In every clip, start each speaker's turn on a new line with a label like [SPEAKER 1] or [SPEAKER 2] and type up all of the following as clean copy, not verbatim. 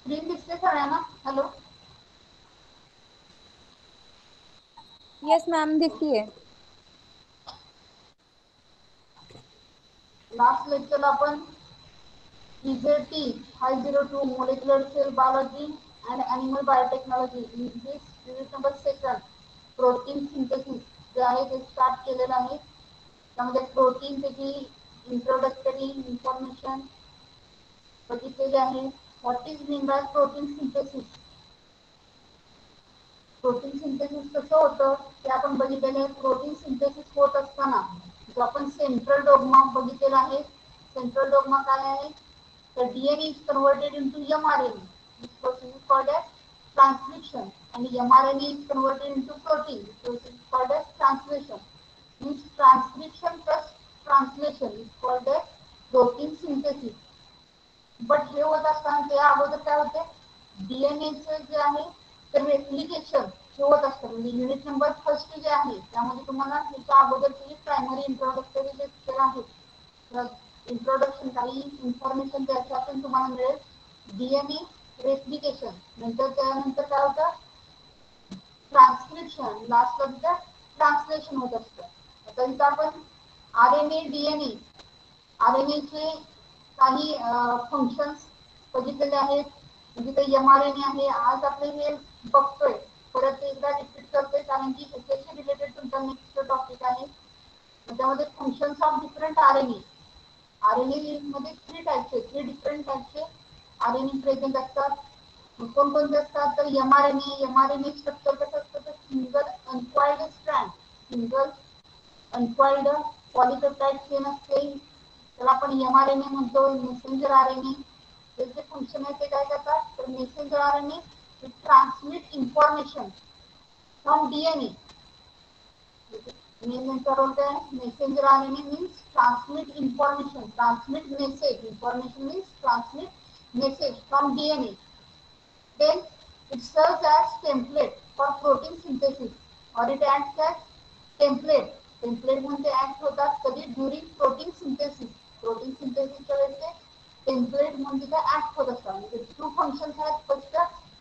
[SPEAKER 1] Screen दिसते सगळ्यांना? Hello.
[SPEAKER 2] Yes ma'am दिखती है।
[SPEAKER 1] लास्ट लेक्चरला आपण EZT 502 molecular cell biology and animal biotechnology in this unit number second protein synthesis जे आहे ते स्टार्ट केलेलं आहे। त्यामध्ये प्रोटीन त्याची इंट्रोडक्टरी इन्फॉर्मेशन बघितलेली आहे। What is mean by protein synthesis? Protein synthesis कसं होतं ते आपण बघितलेलं आहे। प्रोटीन सिंथेसिस होत असताना जो आपण सेंट्रल डोग्मा बघितलेला आहे। सेंट्रल डोग्मा काय आहे? The DNA is converted into mRNA. This process is called as transcription, and mRNA is converted into protein. This process is called as translation. This transcription plus translation is called as protein synthesis. But हे होत असताना ते अगोदर काय होते? DNA चे जे आहे ते रेप्लिकेशन हे होत असतं। म्हणजे युनिट नंबर फर्स्ट जे आहे त्यामध्ये तुम्हाला त्याच्या अगोदरची प्रायमरी इंट्रोडक्टरी लेक्चर आहे। इंट्रोडक्शन काही इन्फॉर्मेशन त्याच्यातून तुम्हाला मिळेल। डीएनए रेप्लिकेशन नंतर त्यानंतर काय होतं? ट्रान्सक्रिप्शन, लास्टला तिथे ट्रान्सलेशन होत असतं। आता इथं आपण आरएनए डीएनए आरएनएचे काही फंक्शन्स बघितलेले आहेत। म्हणजे ते mRNA आहे। आज आपण हे बघतोय, परत एकदा रिपीट करतोय कारण की ह्याच्याशी रिलेटेड तुमचा नेक्स्ट टॉपिक आहे। त्यामध्ये functions of different RNA RNA मध्ये थ्री डिफरंट टाइपचे आरएनए प्रेझेंट असतात। कोणकोणते असतात? तर एमआरएनए स्ट्रक्चर कसं असतं? तर single uncoiled strand, single uncoiled polypeptide chain असते, त्याला आपण एमआरएनए म्हणतो। मेसेंजर आरएनए त्याचे फंक्शन आहे ते काय करतात? तर messenger RNA transmit information from DNA. Messenger RNA means transmit information, transmit message. Information means transmit message from DNA. Then it serves as template for protein synthesis, or it acts as template. Template म्हणजे act होतात कधी during protein synthesis. Protein synthesis च्या वेळेस ते template म्हणजे ते act होत असतात। म्हणजे two functions आहेत। First,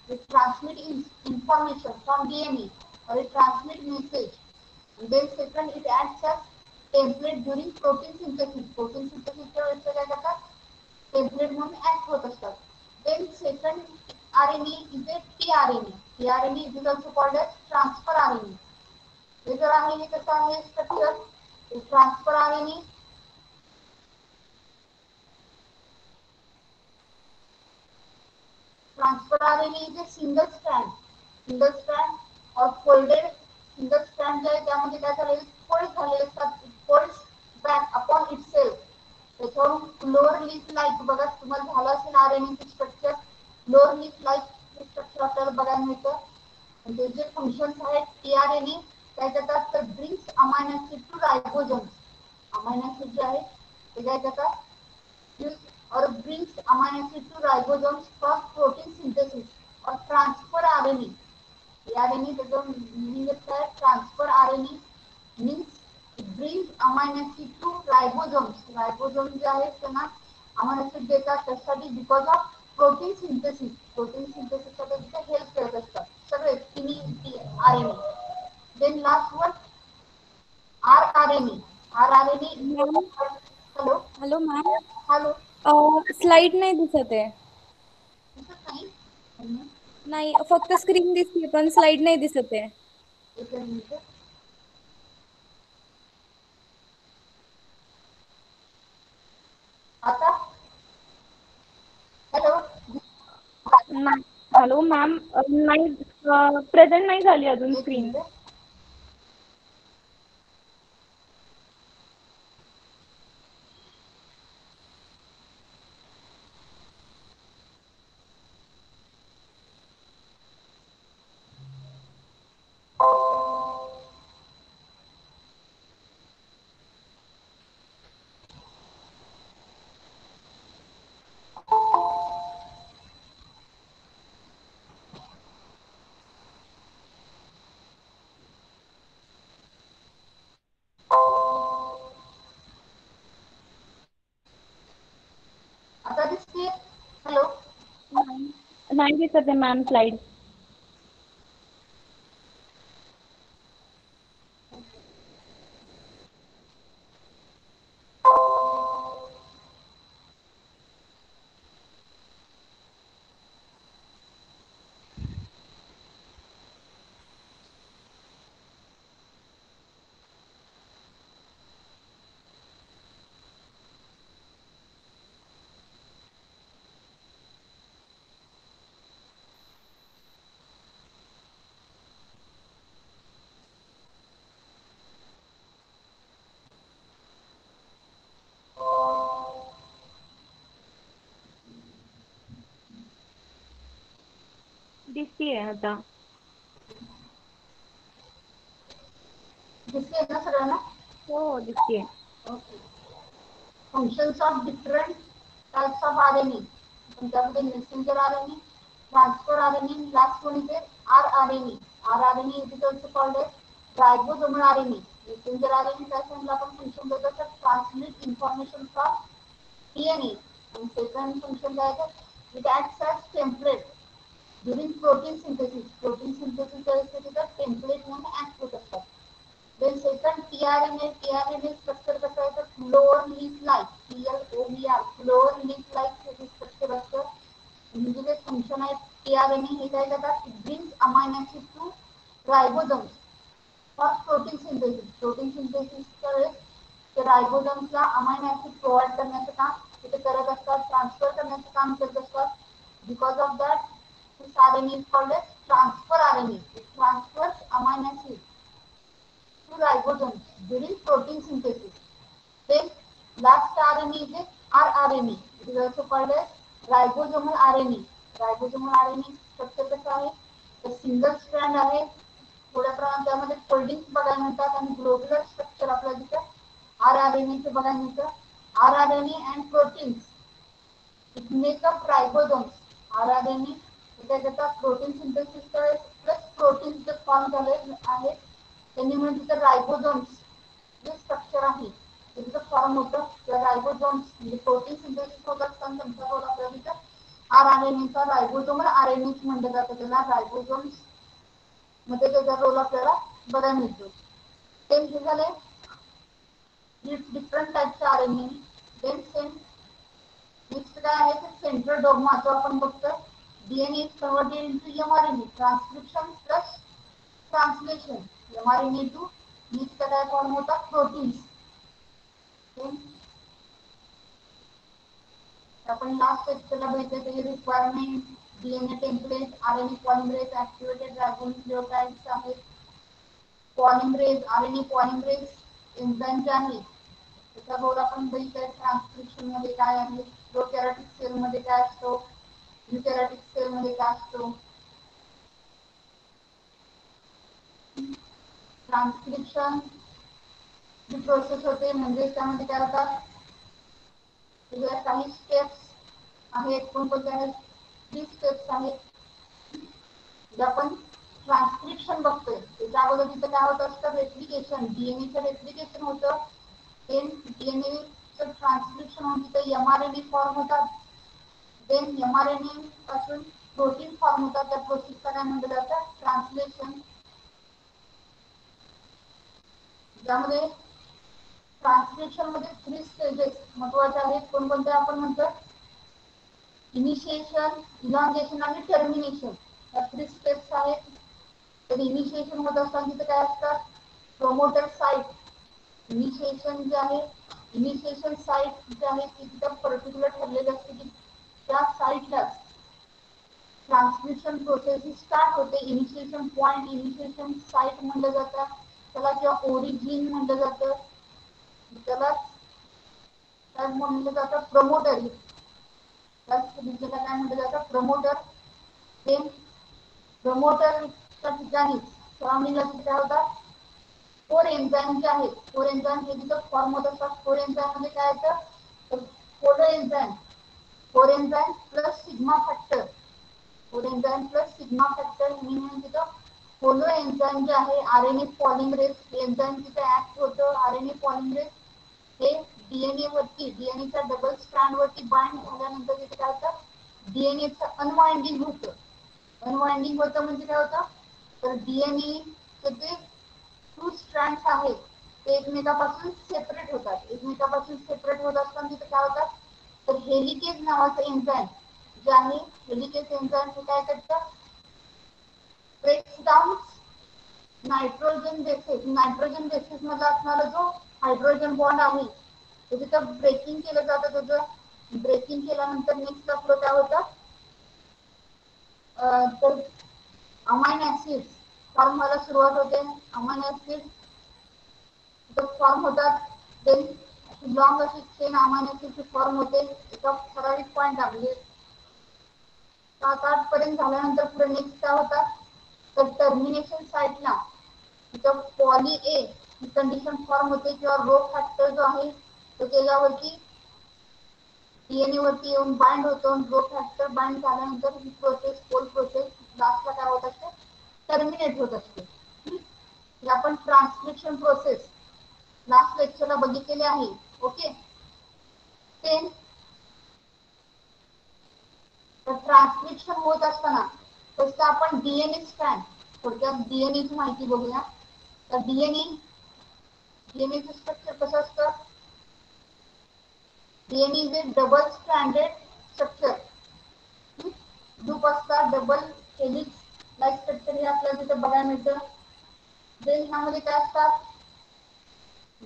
[SPEAKER 1] it transmit information from DNA, or it transmit message. And then second, it acts as template during protein synthesis. Protein synthesis च्या वेळेस काय करतात? टेम्पलेट म्हणून ऍक्ट होत असतात। Then second RNA is a tRNA. tRNA is also called as transfer RNA. हे जर आहे हे कसं आहे structure? Transfer RNA Transfer RNA is a single strand or folded single strand जे आहे त्यामध्ये काय झालेले फोल्ड झालेले असतात। Folds back upon itself. त्याच्यावरून फ्लोर लीफ लाईक बघा तुम्हाला झालं असेल RNA structure. Floor leaf like structure आपल्याला बघायला मिळतं। म्हणजे जे फंक्शन्स आहेत टीआरएनए काय करतात? तर brings amino acid to ribosomes. Amino acid जे आहे ते काय करतात? or brings amino acid to ribosomes for protein synthesis or transfer RNA. RNA त्याचा meaning काय? Transfer RNA means it brings amino acid to ribosomes. Ribosomes जे आहेत त्यांना amino acid देतात त्यासाठी because of protein synthesis. protein synthesis साठी ते help करत असतात सगळे तिन्ही RNA. Then last one rRNA. rRNA
[SPEAKER 2] ma'am
[SPEAKER 1] hello
[SPEAKER 2] hello ma'am,
[SPEAKER 1] hello
[SPEAKER 2] slide नाही दिसत आहे।
[SPEAKER 1] दिसत नाही?
[SPEAKER 2] नाही, फक्त स्क्रीन दिसते पण स्लाइड नाही दिसत आहे।
[SPEAKER 1] एक मिनिट आता हॅलो
[SPEAKER 2] हॅलो मॅम, नाही प्रेझेंट नाही झाली अजून
[SPEAKER 1] एक
[SPEAKER 2] स्क्रीन।
[SPEAKER 1] मिनिट
[SPEAKER 2] नाही दिसत आहे मॅम स्लाइड. दिसतीये आता.
[SPEAKER 1] दिसते ना सगळ्यांना?
[SPEAKER 2] हो दिसतीये.
[SPEAKER 1] Okay. Functions of different types of RNA. त्यामध्ये messenger RNA, transfer RNA, last one is rRNA. rRNA is also called as ribosomal RNA. Messenger RNA काय सांगितलं आपण फंक्शन देतो तर ट्रान्समिट इन्फॉर्मेशन फ्रॉम DNA. आणि सेकंड फंक्शन काय आहे? It acts as template during protein synthesis. Protein synthesis च्या वेळेस टेम्पलेट म्हणून ऍक्ट होत असतात. Then second tRNA. tRNA structure कसं आहे तर clover leaf like, CLOVER, clover leaf like structure असतं. म्हणजे जे फंक्शन आहे tRNA हे काय करतात? It brings amino acid to ribosomes for protein synthesis. Protein synthesis च्या वेळेस ते रायबोझोम्सला अमायनो ऍसिड प्रोव्हाइड करण्याचं काम ते करत असतात, ट्रान्सफर करण्याचं काम करत असतात. Because of that this RNA is called as transfer RNA. It transfers amino acid to ribosomes during protein synthesis. Then last RNA is rRNA. It is also called as ribosomal RNA. Ribosomal RNA structure कसं आहे तर single strand आहे, थोड्या प्रमाणात त्यामध्ये foldings बघायला मिळतात आणि ग्लोब्युलर स्ट्रक्चर आपल्याला तिथं rRNA बघायला मिळतं. rRNA and proteins it make up ribosomes. rRNA काय करतात प्रोटीन सिंथेसिस प्लस प्रोटीन जे फॉर्म झाले आहेत त्यांनी म्हणजे तिथं रायबोझोम्स जे स्ट्रक्चर आहे त्याचं फॉर्म होतं त्या रायबोझोम्स म्हणजे प्रोटीन सिंथेसिस होत असताना त्यांचा रोल आपल्याला तिथं rRNAचा रायबोसोमल RNA म्हटलं जातं, त्याला रायबोझोम्स मध्ये त्याचा रोल आपल्याला बघायला मिळतो. सेम हे झाले डिफरंट टाइपचे RNA. देन सेम नेक्स्ट काय आहे तर सेंट्रल डॉग्मा जो आपण बघतोय DNA is converted into mRNA. Transcription plus translation. mRNA to next काय फॉर्म होतात प्रोटीन्स. आपण लास्ट लेक्चरला बघितलं ते requirement DNA template, RNA polymerase, activated ribonucleotides आहेत. पॉलिमरेज, RNA पॉलिमरेज एन्झाइम जे आहे त्याचा रोल आपण बघितलं ट्रान्सक्रिप्शन मध्ये काय आहे, प्रोकॅरियोटिक सेल मध्ये काय असतो, यूकॅरियोटिक सेल मध्ये काय असतो. ट्रान्सक्रिप्शन जी प्रोसेस होते म्हणजे त्यामध्ये काय होतात त्याच्या काही स्टेप्स आहेत, कोणकोणत्या आहेत 3 स्टेप्स आहेत. जे आपण ट्रान्सक्रिप्शन बघतोय त्याच्या अगोदर तिथे काय होत असतं रेप्लिकेशन, डीएनएचं रेप्लिकेशन होतं. देन डीएनएचं ट्रान्सक्रिप्शन होऊन तिथे mRNA फॉर्म होतात. देन mRNA पासून प्रोटीन फॉर्म होतात, त्या प्रोसेसला काय म्हटलं जातं ट्रान्सलेशन. ज्यामध्ये ट्रान्सक्रिप्शन मध्ये 3 स्टेजेस महत्वाचे आहेत, कोणकोणते आपण म्हणतो इनिशिएशन, इलॉंगेशन आणि टर्मिनेशन. या 3 स्टेप्स आहेत. तर इनिशिएशन होत असताना तिथे काय असतात प्रोमोटर साइट. इनिशिएशन जे आहे इनिशिएशन साइट जे आहे ती तिथं पर्टिक्युलर ठरलेली असते की त्या साइटला ट्रान्सक्रिप्शन प्रोसेस स्टार्ट होते. इनिशिएशन पॉइंट, इनिशिएशन साइट म्हणलं जातं, त्याला किंवा ओरिजिन म्हणलं जातं, त्याला काय म्हणलं जातं प्रमोटर. काय म्हटलं जातं प्रमोटर. ते प्रमोटरच्या ठिकाणी सराउंडिंगला काय होतात कोर एन्झाइम जे आहेत, कोर एन्झाइम हे तिथं फॉर्म होत असतात. कोर एन्झाइम मध्ये काय येतं कोलो enzyme, core enzyme plus sigma factor, core enzyme plus sigma factor म्हणून तिथं कोलो एन्झाइम जे आहे RNA पॉलिमरेज एन्झाइम तिथे ऍक्ट होतं. RNA पॉलिमरेज हे डीएनए वरती डीएनएच्या डबल स्ट्रँड वरती बाइंड झाल्यानंतर तिथे काय होतं डीएनएचं अनवाइंडिंग होतं. अनवाइंडिंग होतं म्हणजे काय होतं, तर डीएनएचे ते 2 स्ट्रँड्स आहेत ते एकमेकापासून सेपरेट होतात. एकमेकापासून सेपरेट होत असताना तिथे काय होतात, तर हेलिकेज नावाचं एन्झाइम जे आहे, हेलिकेज एन्झाइम हे काय करतं, ब्रेक्स डाऊन नायट्रोजन बेसिस मध्ये असणारा जो हायड्रोजन बॉन्ड आहे ते तिथं ब्रेकिंग केलं जातं. त्याचं ब्रेकिंग केल्यानंतर नेक्स्ट आपलं काय होतं, तर अमाइन ऍसिड फॉर्म व्हायला सुरुवात होते. अमाइन ऍसिड फॉर्म होतात. देन लॉंग अशी चेन अमाइन ऍसिडची फॉर्म होते. एका ठराविक पॉईंट म्हणजे 7-8 पर्यंत झाल्यानंतर पुढे नेक्स्ट काय होतात, तर टर्मिनेशन साइटला तिथं पॉली ए ही कंडिशन फॉर्म होते किंवा रो फॅक्टर जो आहे तो त्याच्यावरती डीएनए वरती येऊन बाइंड होतो. रो फॅक्टर बाइंड झाल्यानंतर ही प्रोसेस होल प्रोसेस लास्टला काय होत असते, टर्मिनेट होत असते. ही आपण ट्रान्सक्रिप्शन प्रोसेस लास्ट लेक्चरला बघितलेली आहे. ओके, ते ट्रान्सक्रिप्शन होत असताना तसं आपण डीएनए स्ट्रँड, थोडक्यात डीएनएची माहिती बघूया. तर डीएनएचं स्ट्रक्चर कसं असतं, DNA is A double stranded structure. Loop असतात, डबल हेलिक्स लाईक स्ट्रक्चर हे आपल्याला तिथे बघायला मिळतं. देन ह्यामध्ये काय असतात,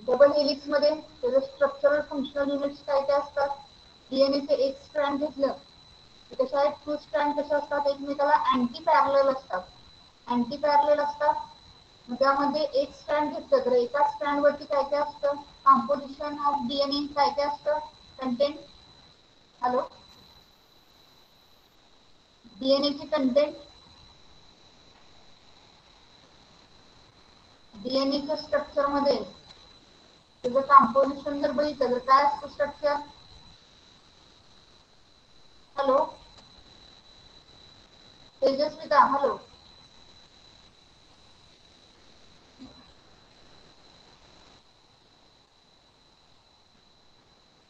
[SPEAKER 1] डबल हेलिक्स मध्ये त्याचे स्ट्रक्चरल फंक्शनल युनिट्स काय काय असतात. डीएनएचे एक स्ट्रँड घेतलं कशा आहेत, 2 स्ट्रँड कसे असतात, एकमेकाला अँटी पॅरलल असतात. अँटी पॅरलल असतात. मग त्यामध्ये एक स्ट्रँड घेतलं तर एका स्ट्रँड वरती काय काय असतं, कॉम्पोजिशन ऑफ डीएनए काय काय असतं, कंटेंट. हॅलो, डीएनएची कंटेंट, डीएनएच्या स्ट्रक्चर मध्ये त्याचं कॉम्पोजिशन जर बघितलं तर काय असतं स्ट्रक्चर. हॅलो तेजस्विता, हॅलो,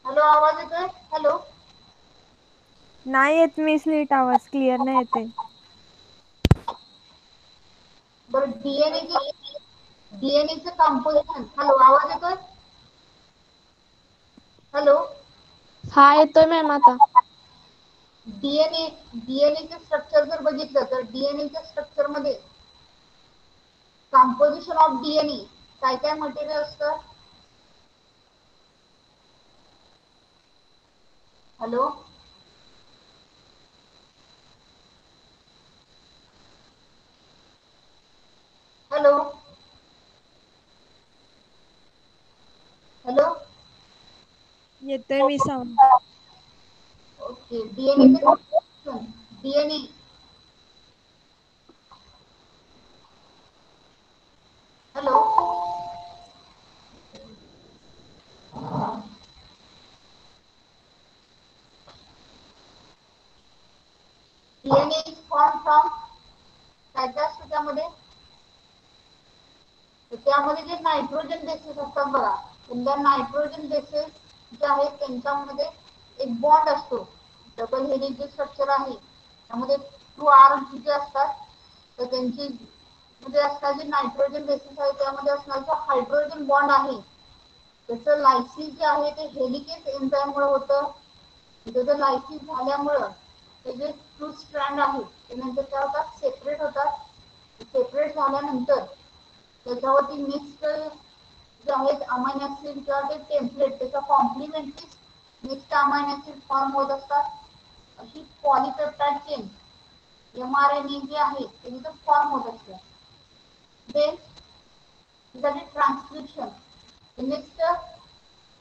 [SPEAKER 1] हॅलो, आवाज येतोय, हॅलो.
[SPEAKER 2] नाही येत मिस, नीट आवाज क्लिअर नाही येते.
[SPEAKER 1] बरं, डीएनएचं कॉम्पोजिशन, हॅलो आवाज येतोय, हॅलो.
[SPEAKER 3] हा येतोय मॅम आता.
[SPEAKER 1] डीएनएचे स्ट्रक्चर जर बघितलं तर डीएनएच्या स्ट्रक्चर मध्ये कॉम्पोजिशन ऑफ डीएनए काय काय मटेरियल असतं. हॅलो, हॅलो, हॅलो,
[SPEAKER 2] येतोय मिस आवाज.
[SPEAKER 1] Okay, DNA hello, DNA is form from काय काय असतं त्यामध्ये, त्यामध्ये जे नायट्रोजन बेसेस असतात बघा, त्या नायट्रोजन बेसेस जे आहेत त्यांच्यामध्ये एक बॉन्ड असतो. डबल हेलिक्स जे स्ट्रक्चर आहे त्यामध्ये 2 आर्म्स जे असतात तर त्यांची म्हणजे असतात जे नायट्रोजन बेसिस आहे त्यामध्ये असणारा जो हायड्रोजन बॉन्ड आहे त्याचं लायसिस जे आहे ते हेलिकेज एन्झाइममुळे होतं. त्याचं लायसिस झाल्यामुळं ते जे 2 स्ट्रँड आहेत ते नंतर काय होतात, सेपरेट होतात. सेपरेट झाल्यानंतर त्याच्यावरती नेक्स्ट जे आहेत अमाइन ऍसिड किंवा ते टेम्पलेट त्याचा complementary next amine acid form होत असतात. अशी पॉलीपेप्टाइड चेन एमआरएनए जे आहे ते तिथं फॉर्म होत असतं. Then transcription, next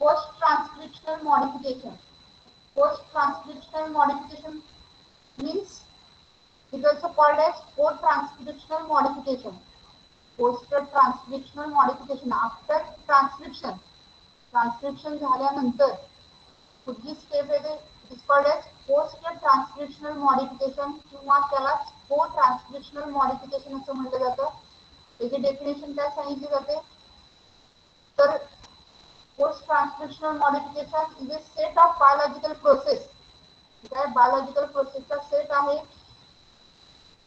[SPEAKER 1] post transcriptional modification. Post transcriptional modification means it is also called as post transcriptional modification. Post transcriptional modification after transcription. Transcription झाल्यानंतर पुढची स्टेप येते, it is called as post transcriptional modification किंवा त्याला को transcriptional modification असं म्हटलं जातं. त्याची डेफिनेशन काय सांगितली जाते, तर post transcriptional modification is a set of biological process काय बायोलॉजिकल प्रोसेसचा सेट आहे.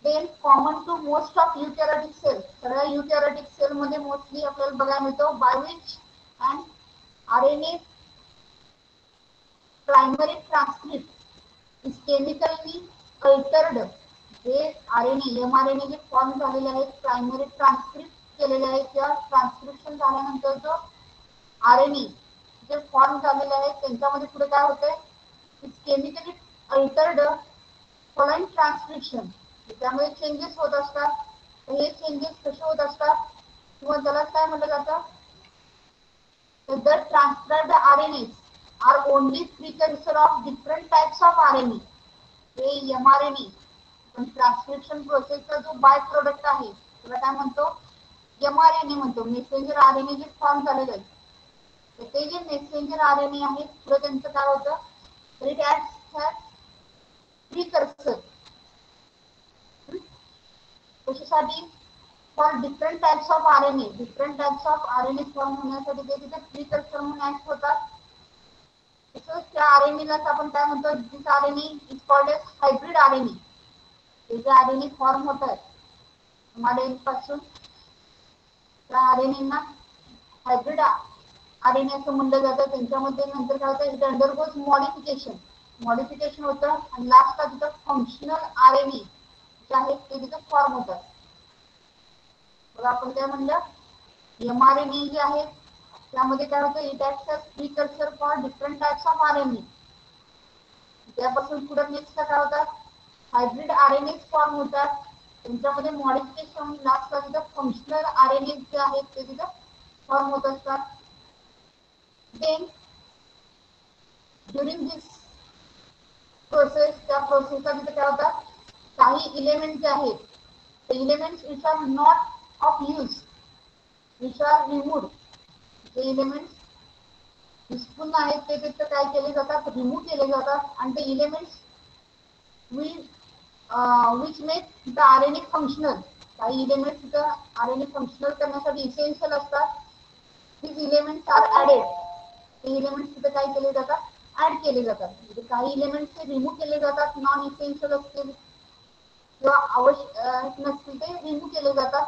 [SPEAKER 1] Then common to most of eukaryotic cell, सगळ्या युकॅरियोटिक सेल मध्ये मोस्टली आपल्याला बघायला मिळतो by which and RNA primary transcript is chemically altered. जे आरएनए एमआरएनए जे फॉर्म झालेले आहेत प्रायमरी ट्रान्सक्रिप्ट केलेले आहेत किंवा ट्रान्सक्रिप्शन झाल्यानंतर जो आरएनए जे फॉर्म झालेले आहेत त्यांच्यामध्ये पुढे काय होतंय, is chemically Altered following transcription. त्यामुळे चेंजेस होत असतात. हे चेंजेस कसे होत असतात किंवा त्याला काय म्हटलं जातं, the transcribed RNAs are only precursor of different types of RNA. हे mRNA पण ट्रान्सक्रिप्शन प्रोसेसचा जो बाय प्रोडक्ट आहे त्याला काय म्हणतो, mRNA म्हणतो. मेसेंजर आरएनए जे फॉर्म झालेले आहेत ते जे मेसेंजर आरएनए आहेत पुढे त्यांचं काय होतं, इट ऍक्ट्स ॲज प्रिकर्सर. कशासाठी, for different types of RNA. Different types of RNA form होण्यासाठी ते तिथे प्रिकर्सर म्हणून ऍक्ट होतात. तसंच त्या आरएनएलाच आपण काय म्हणतो, this RNA is called as hybrid RNA. हे जे आरएनए फॉर्म होत आहेत एमआरएनए पासून त्या आरएनएना हायब्रिड आरएनए असं म्हणलं जातं. त्यांच्यामध्ये नंतर काय होतं, इट अंडरगोज मॉडिफिकेशन होतं आणि लास्टला तिथं फंक्शनल आरएनए जे आहेत ते तिथं फॉर्म होतात. बघा आपण काय म्हणलं, एमआरएनए जे आहे त्यामध्ये काय होतं, it acts as precursor for different types of RNA. त्यापासून पुढे नेक्स्ट काय होतात, हायब्रिड आरएनए फॉर्म होतात. त्यांच्यामध्ये मॉडिफिकेशन लास्टला तिथं फंक्शनल आरएनए जे आहेत ते तिथं फॉर्म होत असतात. देन ड्युरिंग दिस प्रोसेस, त्या प्रोसेसला तिथे काय होतात, काही इलेमेंट जे आहेत ते elements which are not of use which are removed. जे इलेमेंट्स युजफुल आहेत ते तिथे काय केले जातात, रिमूव्ह केले जातात. आणि ते elements which make the RNA functional. काही इलेमेंट्स तिथं आरएनए फंक्शनल करण्यासाठी इसेन्शियल असतात. these elements are added. ते इलेमेंट्स तिथे काय केले जातात, ऍड केले जातात. म्हणजे काही इलेमेंट्स ते रिमूव्ह केले जातात, नॉन इसेन्शियल असतील किंवा आवश्यक नसतील ते रिमूव्ह केले जातात.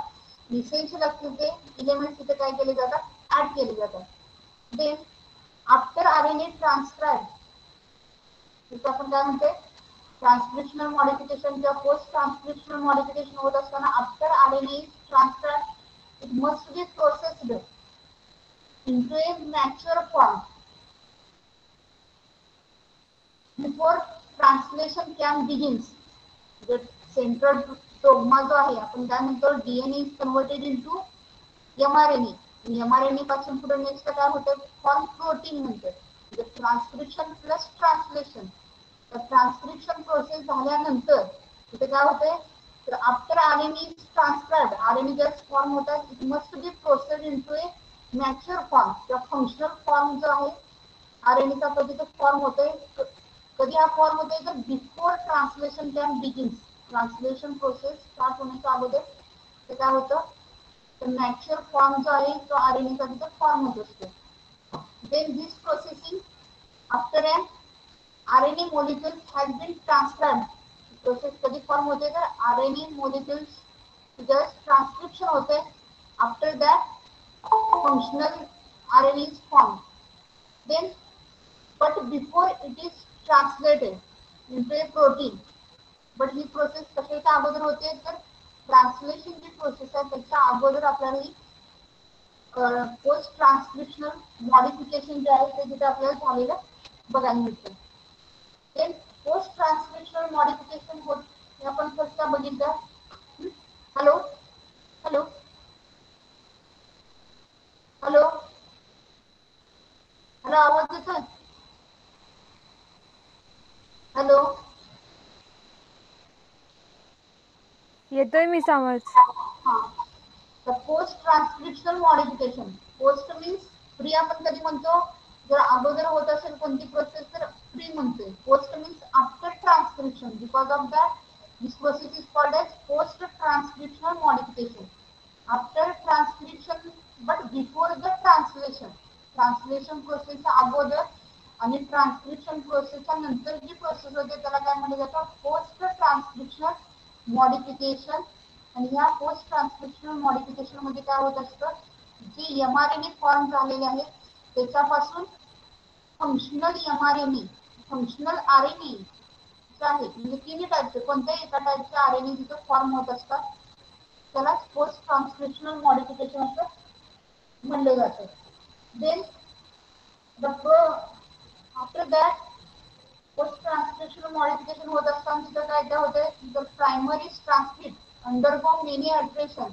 [SPEAKER 1] इसेन्शियल असतील ते इलेमेंट्स तिथे काय केले जातात, ऍड केले जातात. देन आफ्टर आरएनए ट्रान्सक्राइब, तिथे आपण काय म्हणते, ट्रान्सक्रिप्शनल मॉडिफिकेशन किंवा पोस्ट ट्रान्सक्रिप्शनल मॉडिफिकेशन होत असताना after RNA transcribe it must be processed into a mature form before translation can begins. The central dogma जो आहे आपण काय म्हणतो, DNA is converted into mRNA. MRNA पासून पुढे नेक्स्ट काय होतं, फॉर्म प्रोटीन म्हणतो. म्हणजे ट्रान्सक्रिप्शन प्लस ट्रान्सलेशन. तर ट्रान्सक्रिप्शन प्रोसेस झाल्यानंतर तिथे काय होते, तर after RNA is transcribed, RNA just form होतात, it must be processed into a mature form किंवा फंक्शनल फॉर्म जो आहे आरएनएचा तो तिथे फॉर्म होतोय. कधी हा फॉर्म होतोय, तर before translation can begins. Translation process start होण्याच्या अगोदर ते काय होतं, तर मॅच्युअर फॉर्म जो आहे तो आरएनएचा तिथे फॉर्म होत असतो. Then this processing after an RNA molecules has been transcribed. Process कधी फॉर्म होते, तर आरएनए मोलिक्युल्स जस्ट ट्रान्सक्रिप्शन होते. After that functional RNA is formed. Then, but before it is translated into a protein, but he process कशाच्या अगोदर होते, तर translation जी process आहे त्याच्या अगोदर आपल्याला ही पोस्ट ट्रान्सक्रिप्शनल मॉडिफिकेशन जे आहे ते तिथे आपल्याला झालेलं बघायला मिळतं. देन पोस्ट ट्रान्सक्रिप्शनल मॉडिफिकेशन होत हे आपण कसं बघितलं. हॅलो हॅलो हॅलो हॅलो आवाज येतोय, हॅलो
[SPEAKER 2] येतोय मी आवाज.
[SPEAKER 1] तर post transcriptional modification, post means pre. आपण कधी म्हणतो, जर अगोदर होत असेल कोणती प्रोसेस तर प्री म्हणतोय. Post means after transcription. Because of that this process is called as post transcriptional modification. After transcription but before the translation. Translation प्रोसेसच्या अगोदर आणि ट्रान्सक्रिप्शन प्रोसेसच्या नंतर जी प्रोसेस होते त्याला काय म्हटलं जातं, पोस्ट ट्रान्सक्रिप्शनल मॉडिफिकेशन. आणि या पोस्ट ट्रान्सक्रिप्शनल मॉडिफिकेशन मध्ये काय होत असतं, जे एमआरएनए फॉर्म झालेले आहेत त्याच्यापासून फंक्शनल एमआरएनए, फंक्शनल आरएनए आहे, म्हणजे तिन्ही टाईपचे कोणत्याही एका टाईपचे आरएनए तिथे फॉर्म होत असतात, त्याला पोस्ट ट्रान्सक्रिप्शनल मॉडिफिकेशन असं म्हणलं जातं. Then after that post transcriptional modification होत असताना तिथं काय काय होते, the primary transcript undergo many alteration.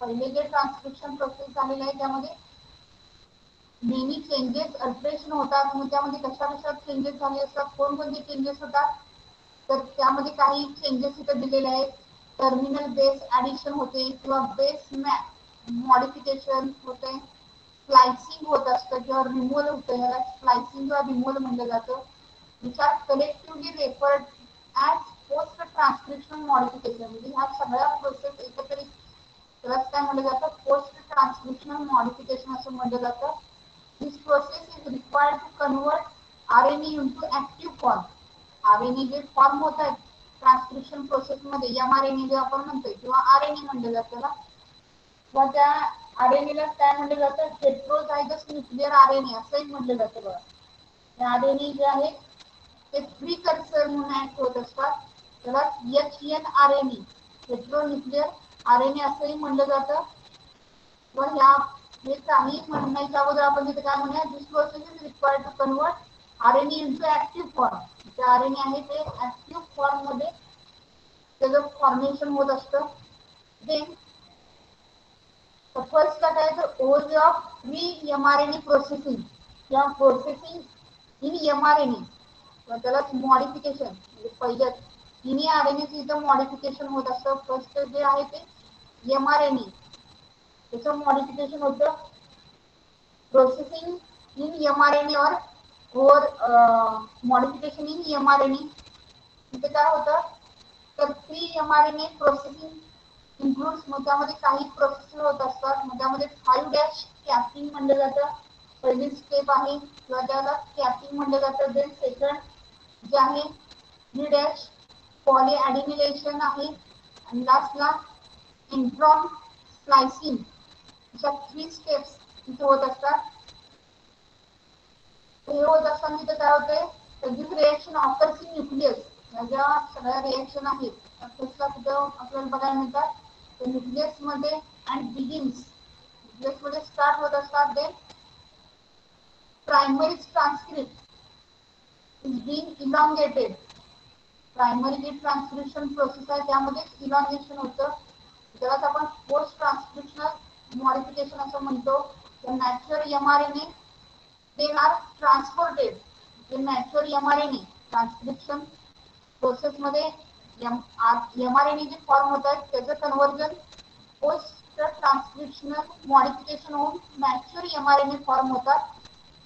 [SPEAKER 1] पहिले जे ट्रान्सक्रिप्शन प्रोसेस झालेलं आहे त्यामध्ये मेनी चेंजेस अल्टरेशन होतात. मग त्यामध्ये कशा कशात चेंजेस झाले असतात, कोणकोणते चेंजेस होतात, तर त्यामध्ये काही चेंजेस इथे दिलेले आहेत. टर्मिनल बेस ऍडिशन होते किंवा बेस मॉडिफिकेशन होते, स्लायसिंग होत असतं किंवा रिमूव्हल होतं, याला स्लायसिंग किंवा रिमूव्हल म्हणलं जातं, which are collectively referred as post transcriptional modification. म्हणजे ह्या सगळ्या प्रोसेस एकत्रित त्यालाच काय म्हणलं जातं, पोस्ट ट्रान्सक्रिप्शनल मॉडिफिकेशन असं म्हणलं जातं. This process is required to convert RNA into active form. RNA जे फॉर्म होत आहेत ट्रान्सक्रिप्शन प्रोसेस मध्ये, एमआरएनए जे आपण म्हणतोय किंवा आरएनए म्हणलं जातं त्याला, किंवा त्या आरएनएला काय म्हणलं जातं, हेट्रोझायगस न्यूक्लियर आरएनए असंही म्हणलं जातं बघा. त्या आरएनए जे आहे ते प्रीकर्सर म्हणून ऍक्ट होत असतात, त्याला HNRNA हेट्रोन्यूक्लियर आरएनए असंही म्हणलं जातं. व ह्या हे काही म्हणण्याच्या अगोदर आपण तिथे काय म्हणूया, this process is required to convert RNA into active form. जे आरएनए आहे ते ऍक्टिव्ह फॉर्म मध्ये त्याचं फॉर्मेशन होत असतं. देन फर्स्ट काय तर ओज ऑफ प्री एमआरएनए प्रोसेसिंग किंवा प्रोसेसिंग इन एमआरएनए, त्याला मॉडिफिकेशन म्हणजे पहिल्या तिन्ही आरएनए इथं मॉडिफिकेशन होत असतं. फर्स्ट जे आहे ते एमआरएनए त्याचं मॉडिफिकेशन होतं, प्रोसेसिंग इन एमआरएनए और मॉडिफिकेशन इन एमआरएनए. तिथे काय होतं, तर प्री एमआरएनए प्रोसेसिंग इन्क्लूड्स, मग त्यामध्ये काही प्रोसेस होत असतात. मग त्यामध्ये 5' कॅपिंग म्हणलं जातं, पहिली स्टेप आहे किंवा त्याला कॅपिंग म्हणलं जातं. देन सेकंड जे आहे 3' पॉलीॲडिनिलेशन आहे, आणि लास्टला इंट्रॉन स्लायसिंग. अशा 3 स्टेप्स तिथे होत असतात. हे होत असताना तिथे काय होते, दिस रिएक्शन ऑकर्स इन न्यूक्लियस. ज्या सगळ्या रिएक्शन आहेत त्या कुठं आपल्याला बघायला मिळतात, तर न्यूक्लियस मध्ये अँड बिगिन्स, न्यूक्लियस मध्ये स्टार्ट होत असतात. Then primary transcript is being elongated. Primary जी ट्रान्सक्रिप्शन प्रोसेस आहे त्यामध्ये इलॉंगेशन होतं, त्यालाच आपण पोस्ट ट्रान्सक्रिप्शनल मॉडिफिकेशन असं म्हणतो. Natural mRNA they are transported. जे नॅच्युरल एमआरएनए ट्रान्सक्रिप्शन प्रोसेस मध्ये एमआरएनए जे फॉर्म होत आहेत त्याचं कन्व्हर्जन पोस्ट ट्रान्सक्रिप्शनल मॉडिफिकेशन होऊन नॅच्युरल एमआरएनए फॉर्म होतात.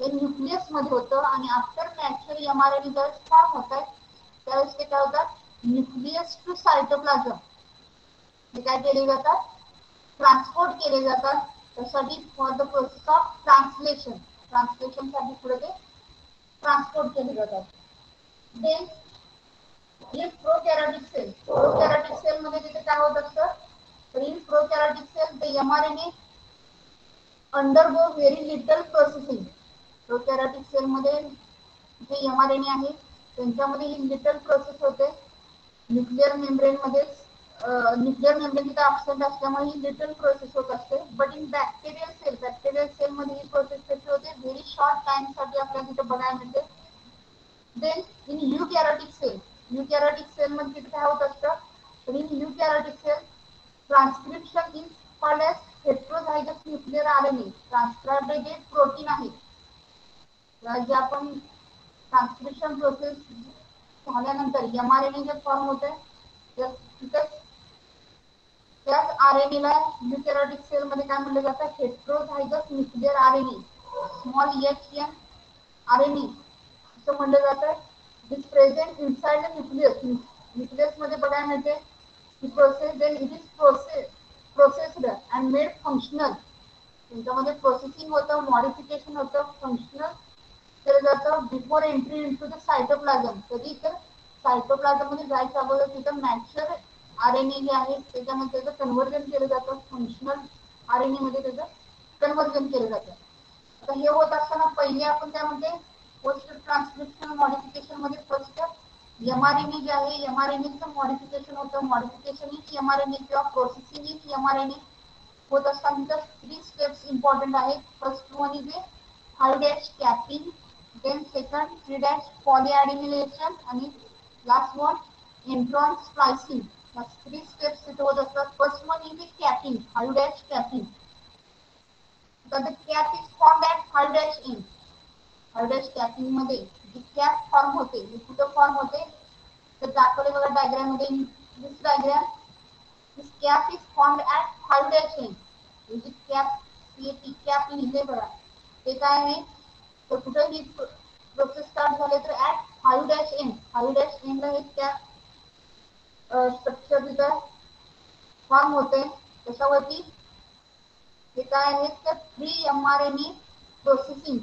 [SPEAKER 1] हे न्यूक्लियस मध्ये होतं, आणि आफ्टर नॅच्युरल एमआरएनए जर फॉर्म होत आहे त्यावेळेस ते काय होतात, न्यूक्लियस टू सायटोप्लाझम हे काय केले जातात, ट्रान्सपोर्ट केले जातात. त्यासाठी for the process of translation, translation साठी पुढे ते ट्रान्सपोर्ट केले जातात. देन हे प्रोकॅरियोटिक सेल, प्रोकॅरियोटिक सेल मध्ये तिथे काय होत असतं, तर in prokaryotic cell the mRNA undergo very little processing. Prokaryotic cell मध्ये जे एमआरएनए आहे त्यांच्यामध्ये ही लिटल प्रोसेस होते. न्यूक्लियर मेम्ब्रेन मध्ये न्यूक्लियर मेम्ब्रेन तिथे ऍब्सेंट असल्यामुळे ही लिटल प्रोसेस होत असते. बट इन बॅक्टेरियल सेल मध्ये ही प्रोसेस कशी होते, व्हेरी शॉर्ट टाइम साठी आपल्याला तिथे बघायला मिळते. देन इन युकॅरियोटिक सेल मध्ये तिथे काय होत असतं, तर in eukaryotic cell transcription is called as heterozygous nuclear RNA. Transcribed जे प्रोटीन आहे जे आपण ट्रान्सक्रिप्शन प्रोसेस झाल्यानंतर एमआरएनए जे फॉर्म होते तिथे त्याच आरएनएला युकॅरियोटिक सेल मध्ये काय म्हणलं जातं, heterozygous nuclear RNA, small HN RNA असं म्हणलं जातं. This present inside the nucleus, nucleus मध्ये बघायला मिळते. ही process then it is processed and made functional. त्यांच्यामध्ये प्रोसेसिंग होतं, मॉडिफिकेशन होतं, फंक्शनल केलं जातं before entry into the cytoplasm. कधी तर सायटोप्लाझम मध्ये जायच्या अगोदर तिथं मॅच्युअर आरएनए जे आहे त्याच्यामध्ये त्याचं कन्व्हर्जन केलं जातं. फंक्शनल आरएनए मध्ये त्याचं कन्व्हर्जन केलं जातं. आता हे होत असताना पहिले आपण त्यामध्ये पोस्ट ट्रान्सक्रिप्शनल मॉडिफिकेशन मध्ये फर्स्ट एमआरएनए जे आहे एमआरएनएचं मॉडिफिकेशन होतं. मॉडिफिकेशन इन एमआरएनए किंवा प्रोसेसिंग इन एमआरएनए होत असताना 3 स्टेप्स इम्पॉर्टंट आहेत. First one is a 5' capping, then second 3' polyadenylation आणि last one intron splicing. या 3 steps तिथे होत असतात. First one is a capping, 5' capping. तर the cap is formed at 5' end. 5' capping मध्ये जी कॅप फॉर्म होते ती कुठं फॉर्म होते तर दाखवले बघा डायग्राम मध्ये. This diagram, this cap is formed at 5' end. जी कॅप ती कॅप लिहिले बघा ते काय आहे तर कुठं ही प्रोसेस स्टार्ट झाले तर ऍट 5' end. 5' end ला हे कॅप स्ट्रक्चर तिथं फॉर्म होते. त्याच्यावरती हे काय आहे तर प्री एमआरएनए प्रोसेसिंग.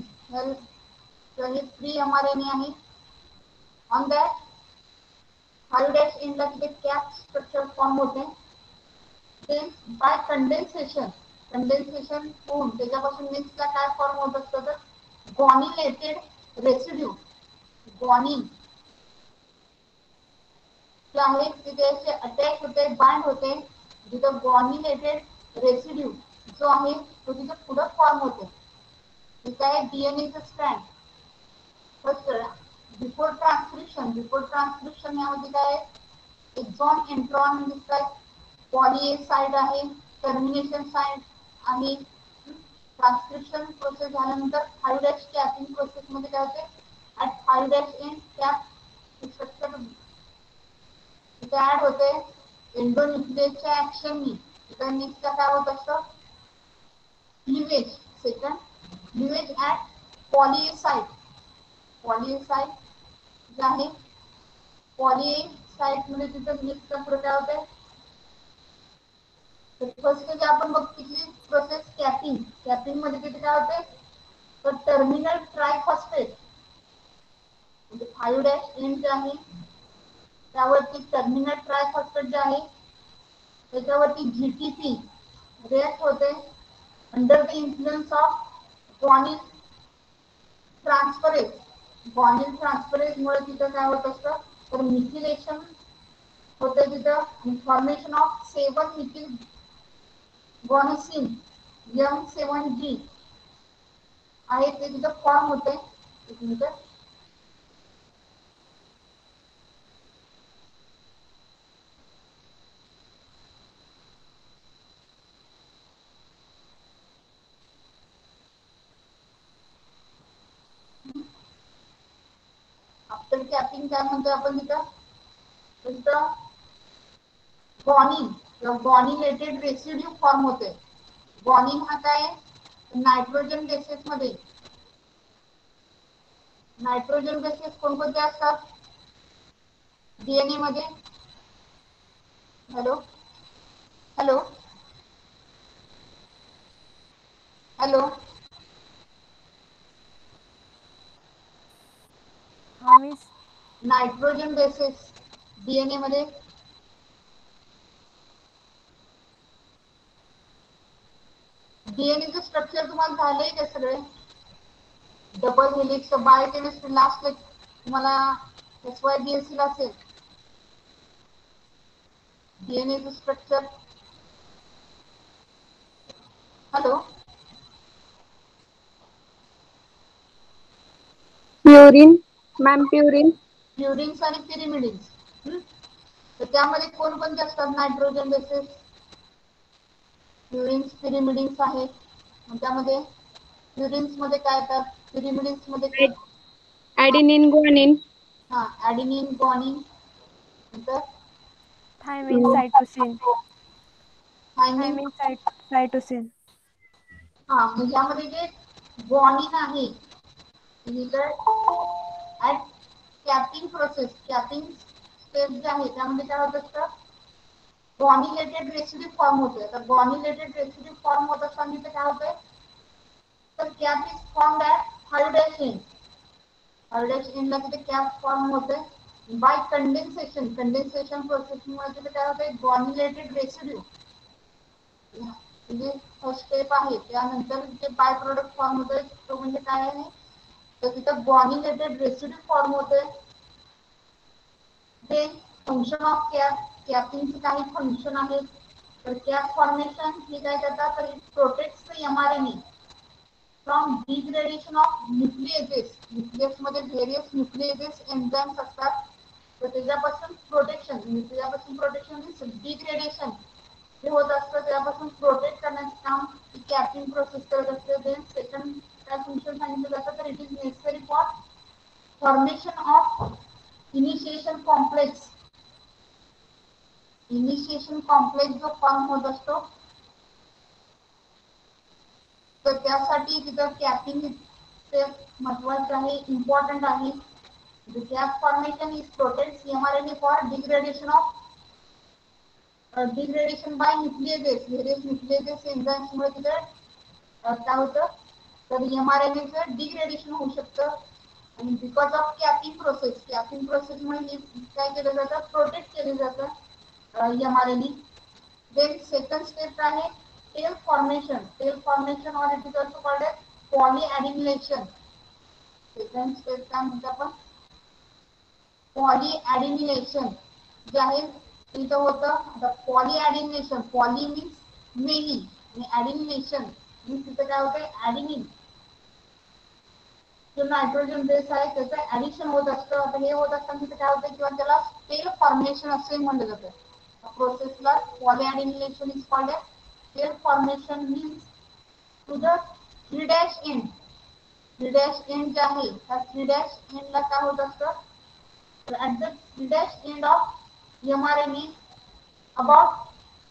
[SPEAKER 1] तर हे प्री एमआरएनए आहे. ऑन दॅट 5' end ला तिथे कॅप स्ट्रक्चर फॉर्म होते. देन बाय कंडेन्सेशन होऊन त्याच्यापासून नेक्स्टला काय फॉर्म होत असतं तर गॉनिलेटेड रेसिड्यू. गॉनिन जे आहे तिथे अटॅच होते, बाइंड होते. जिथं गॉनिलेटेड रेसिड्यू जो आहे तो तिथे पुढे फॉर्म होतो. ठीक आहे. डीएनएचं स्ट्रँड फर्स्ट बिफोर ट्रान्सक्रिप्शन यामध्ये काय एक्झॉन इंट्रॉन दिसतात. पॉली ए साइड आहे, टर्मिनेशन साइड आहे. ट्रान्सक्रिप्शन प्रोसेस झाल्यानंतर 5' कॅपिंग प्रोसेस मध्ये काय होते ऍट 5' end कॅप स्ट्रक्चर तिथे ऍड होते. एंडोन्यूक्लियसच्या ऍक्शननी तिथं नेक्स्ट काय होत असतं cleavage. Second cleavage at poly A side. Poly A side जे आहे पॉली ए साइड मध्ये तिथं नेक्स्ट पुढे काय होते फर्स्ट जे आपण बघितली प्रोसेस कॅपिंग. कॅपिंग मध्ये तिथे काय होते तर टर्मिनल ट्रायफॉस्फेट म्हणजे 5' end जे आहे त्यावरती टर्मिनल ट्रायफॉस्फेट जे आहे त्याच्यावरती जीटीपी रिएक्ट होते under the influence of guanine transferase. Guanine transferase मुळे तिथं काय होत असतं तर मिथिलेशन होते तिथं. फॉर्मेशन ऑफ 7 मिथिल गॉनिसिन M7G आहे ते तिथं फॉर्म होते. एक मिनिट आफ्टर कॅपिंग काय म्हणतो आपण तिथं गॉनिन किंवा गॉनिलेटेड रेसिड्यू फॉर्म होते. गॉनिन हा काय नायट्रोजन बेसेस मध्ये नायट्रोजन बेसेस कोणकोणते असतात डीएनए मध्ये. हॅलो हॅलो हॅलो
[SPEAKER 4] हा मिस.
[SPEAKER 1] नायट्रोजन बेसेस डीएनए मध्ये डीएनएचं स्ट्रक्चर तुम्हाला झालंय का सगळे डबल हेलिक्स बायोकेमिस्ट्री लास्ट तुम्हाला SYBSC ला असेल डीएनएचं structure. Hello
[SPEAKER 3] purine ma'am purine
[SPEAKER 1] purines आणि पिरिमिडिन्स. तर त्यामध्ये कोणकोणते असतात नायट्रोजन बेसेस प्युरिन्स पिरिमिडिन्स आहेत. त्यामध्ये प्युरिन्स मध्ये काय येतात पिरिमिडिन्स मध्ये कोण
[SPEAKER 3] ॲडेनिन ग्वानिन
[SPEAKER 1] हा ॲडेनिन ग्वानिन नंतर
[SPEAKER 4] थायमिन सायटोसिन.
[SPEAKER 1] थायमिन.
[SPEAKER 4] सायटोसिन.
[SPEAKER 1] हा म्हणजे यामध्ये जे ग्वानिन आहे at capping process capping step जे आहे त्यामध्ये काय होत असतं गॉनिलेटेड रेसिड्यू फॉर्म होते. तर गॉनिलेटेड रेसिड्यू फॉर्म होत असताना काय होतंय तर cap is formed at 5' end. R' एंडला तिथे कॅप फॉर्म होते बाय कंडेन्सेशन. कंडेन्सेशन प्रोसेसमुळे तिथे काय होते, ग्रॅन्युलेटेड रेसिड्यू म्हणजे फर्स्ट स्टेप आहे. त्यानंतर जे बाय प्रोडक्ट फॉर्म होतोय तो म्हणजे काय आहे, तर तिथे ग्रॅन्युलेटेड रेसिड्यू फॉर्म होते. ते फंक्शन ऑफ कॅप, कॅपिंगचे काही फंक्शन आहेत. तर कॅप फॉर्मेशन हे काय करतात, तर it protects the mRNA from degradation of nucleases. Nucleus मध्ये व्हेरियस न्यूक्लिएजेस एन्झाइम्स असतात, तर त्याच्यापासून प्रोटेक्शन, त्याच्यापासून प्रोटेक्शन मीन्स डिग्रेडेशन हे होत असतं, त्यापासून प्रोटेक्ट करण्याचं काम कॅपिंग प्रोसेस करत असते. देन सेकंड काय फंक्शन सांगितलं जातं, तर it is necessary for formation of initiation complex. Initiation complex जो फॉर्म होत असतो, तर त्यासाठी तिथं कॅपिंग महत्वाचं आहे, इम्पॉर्टंट आहे. The cap formation is protects mRNA for degradation by nucleases. Various nucleases enzymes मुळे तिथे काय होतं, तर mRNA चं डिग्रेडेशन होऊ शकतं. आणि बिकॉज ऑफ कॅपिंग प्रोसेस मुळे काय केलं जातं, प्रोटेक्ट केलं जातं mRNA. देन सेकंड स्टेप आहे टेल फॉर्मेशन और it is also called as polyadenylation. Second step काय म्हणतो आपण, पॉलीएडिनिलेशन जे आहे तिथं होतं. आता पॉलीएडिनिलेशन, पॉली मीन्स मेनी आणि ॲडिनिलेशन मीन्स तिथं काय होतं, ॲडिनिन जो नायट्रोजन बेस आहे त्याचं ऍडिशन होत असतं. आता हे होत असताना तिथे काय होतं, किंवा त्याला टेल फॉर्मेशन असे म्हणलं जातं. प्रोसेसला polyadenylation is called as tail formation means to the 3' end. 3' end जे आहे त्या 3' एंडला काय होत असतं, at the 3' end of mRNA about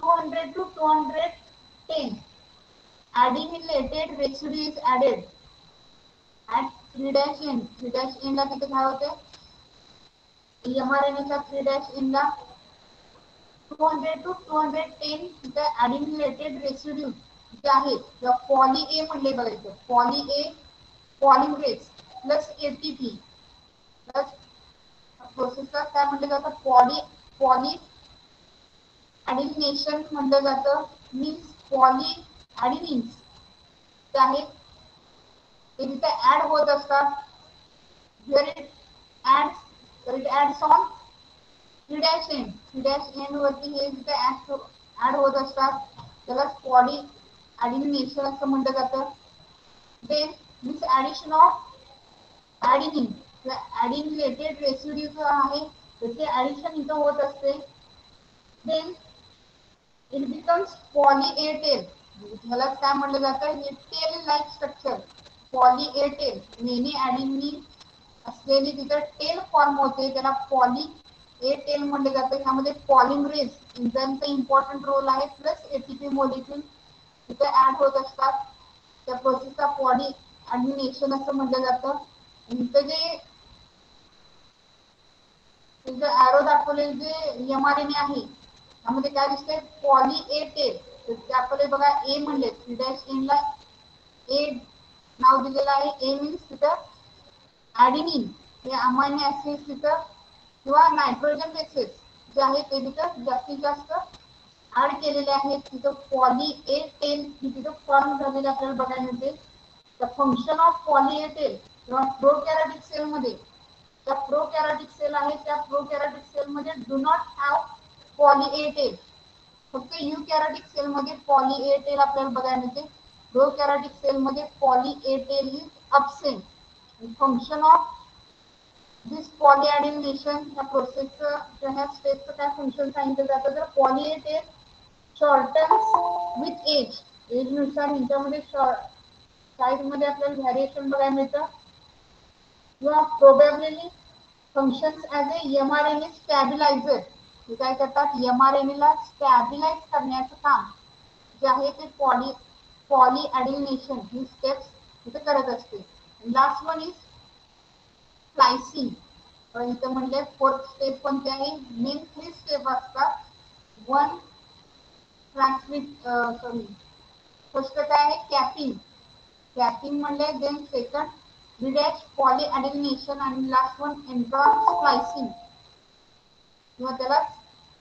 [SPEAKER 1] 200 to 210 adenylated residue is added at 3' end. 3' end ला तिथे काय होते, mRNA च्या 3' end ला 200 to 210 तिथे adenylated residue जे आहे किंवा पॉली ए म्हणले बघायचं, poly A polymerase plus ATP plus प्रोसेसला काय म्हटलं जातं, पॉली ॲडिनिनेशन म्हटलं जातं. मीन्स पॉली ॲडिनिन्स जे आहेत ते तिथे ऍड होत असतात. Where it adds, तर it adds on 3' end. 3' end वरती हे तिथे ऍड होत असतात, त्याला पॉली ॲडिनिनेशन असं म्हटलं जातं. Then this addition of adenine, adenylated residue जो आहे त्याचे ॲडिशन इथं होत असते. Then it becomes poly A tail. ह्याला काय म्हटलं जातं, हे tail like structure poly A tail. Many adenine असलेली तिथं टेल फॉर्म होते, त्याला पॉली ए टेल म्हटलं जातं. ह्यामध्ये पॉलिमरेज एन्झाइमचा इम्पॉर्टंट रोल आहे, प्लस ATP मॉलिक्यूल तिथे ऍड होत असतात. त्या प्रोसेसला पॉली ॲडिनिनेशन असं म्हटलं जातं. इथं जे ॲरो दाखवलेले जे mRNA आहे त्यामध्ये काय दिसतंय, पॉली ए टेल. दाखवले बघा, ए म्हणले 3' एंडला ए नाव दिलेलं आहे. ए मीन्स तिथं ॲडिनिन हे अमायनो ऍसिड तिथं किंवा नायट्रोजन बेसेस जे आहे ते तिथं जास्तीत जास्त ऍड केलेले आहेत. तिथं पॉली ए टेल ही तिथं फॉर्म झालेले आपल्याला बघायला मिळते. The function of poly A tail किंवा प्रोकॅरियोटिक सेल मध्ये, त्या प्रोकॅरियोटिक सेल आहे त्या प्रोकॅरियोटिक सेल मध्ये do not have poly A tail. फक्त युकॅरियोटिक सेल मध्ये पॉली ए टेल आपल्याला बघायला मिळते. प्रोकॅरियोटिक सेल मध्ये poly A tail is absent. Function of this polyadenylation या प्रोसेसचं ह्या स्टेपचं काय फंक्शन सांगितलं जातं, तर poly A tail shortens with age. एजनुसार ह्याच्यामध्ये साईजमध्ये आपल्याला व्हॅरिएशन बघायला मिळतं. किंवा प्रोबॅबली फंक्शन्स ॲज ए mRNA स्टॅबिलायझर. हे काय करतात, mRNA ला स्टॅबिलाइज करण्याचं काम जे आहे ते पॉलीएडिनिलेशन ही स्टेप्स इथे करत असते. Last one is splicing. इथं म्हणले फोर्थ स्टेप कोणती आहे, मेन 3 स्टेप असतात. वन फर्स्ट काय आहे, कॅपिंग. कॅपिंग म्हणले. देन सेकंड डॅश पॉलीएडेनिनेशन आणि लास्ट वन इंट्रॉन स्प्लायसिंग किंवा त्याला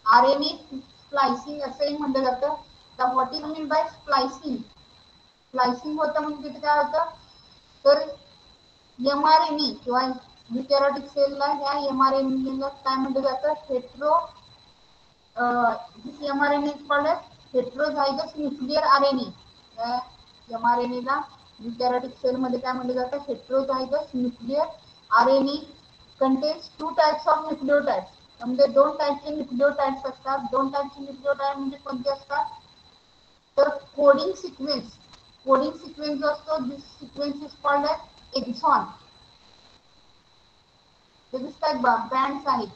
[SPEAKER 1] आरएनए स्प्लायसिंग असंही म्हटलं जातं. तर what is mean by splicing? Splicing होतं म्हणजे तिथे काय होतं तर एमआरएनए किंवा युकॅरियोटिक सेलला ह्या एमआरएनएला काय म्हटलं जातं hetero this mRNA is called as heterozygous nuclear RNA. mRNA ला eukaryotic cell मध्ये काय म्हटलं जातं heterozygous nuclear RNA contains two types of nucleotides. म्हणजे दोन टाइपचे न्यूक्लिओटाइड्स असतात. दोन टाइपचे न्यूक्लिओटाइड म्हणजे कोणते असतात तर कोडिंग सिक्वेन्स जो असतो दिस सिक्वेन्स इज कॉल्ड एज एक्झॉन. ते दिसतात बँड्स आहेत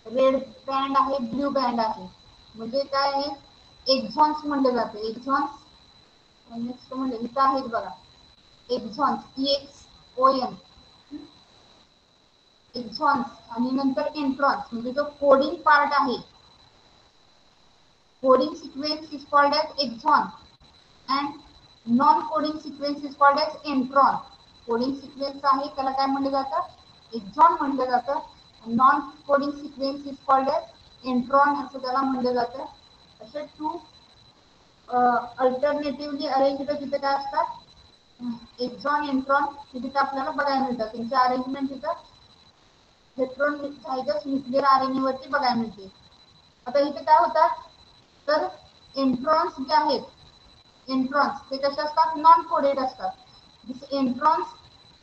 [SPEAKER 1] रेड बँड आहे ब्ल्यू बँड आहे म्हणजे काय आहे एक्झॉन्स म्हणले जाते. एक्झॉन्स नेक्स्ट म्हणजे इथं आहेत बघा एक्झॉन्स EXON एक्झॉन्स आणि नंतर इंट्रॉन्स म्हणजे जो कोडिंग पार्ट आहे coding sequence is called as exon and non coding sequence is called as intron. Coding sequence आहे त्याला काय म्हणलं जातं एक्झॉन म्हणलं जातं. Non coding sequence is called as intron असं त्याला म्हणलं जातं. असे टू अल्टरनेटिव्हली अरेंज तिथे काय असतात एक्झॉन इंट्रॉन तिथे आपल्याला बघायला मिळतात. त्यांची अरेंजमेंट तिथं हेट्रोझायगस न्यूक्लियर आरएनए वरती बघायला मिळते. आता इथे काय होतात तर इंट्रॉन्स जे आहेत इंट्रॉन्स ते कसे असतात नॉन कोडेड असतात. दिस इंट्रॉन्स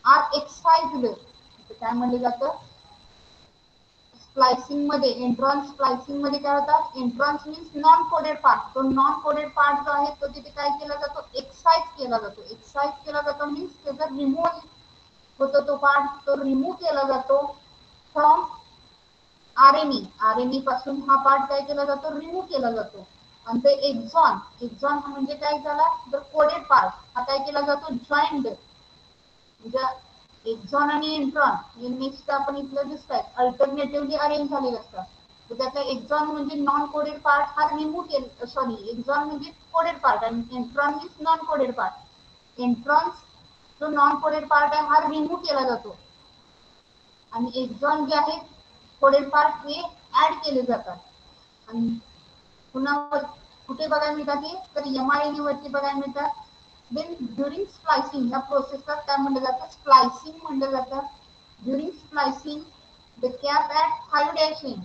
[SPEAKER 1] आर एक्साइज्ड काय म्हणलं जातं स्प्लायसिंग मध्ये इंट्रॉन स्प्लायसिंग मध्ये काय होतात introns means non coded part. तो नॉन कोडेड पार्ट जो आहे तो तिथे काय केला जातो एक्साइज केला जातो. एक्साइज केला जातो मीन्स त्याचा रिमूव्ह होतो तो पार्ट तो रिमूव्ह केला जातो फ्रॉम आरएनए पासून हा पार्ट काय केला जातो रिमूव्ह केला जातो. आणि ते एक्झॉन म्हणजे काय झाला तर कोडेड पार्ट हा काय केला जातो जॉईंड म्हणजे एक्झॉन आणि इंट्रॉन हे नेक्स्ट आपण इथलं दिसतात अल्टरनेटिव्हली अरेंज झालेले असतात. तर त्याचा एक्झॉन म्हणजे नॉन कोडेड पार्ट हा रिमूव्ह केला सॉरी एक्झॉन म्हणजे कोडेड पार्ट आणि intron means non coded part. Introns जो नॉन कोडेड पार्ट आहे हा रिमूव्ह केला जातो आणि एक्झॉन जे आहे कोडेड पार्ट हे ऍड केले जातात. आणि पुन्हा कुठे बघायला मिळतात हे तर एमआरएनए वरती बघायला मिळतात. देन ड्युरिंग स्प्लायसिंग ह्या प्रोसेसला काय म्हणलं जातं स्प्लायसिंग म्हणलं जातं. During splicing the cap at 5 dash in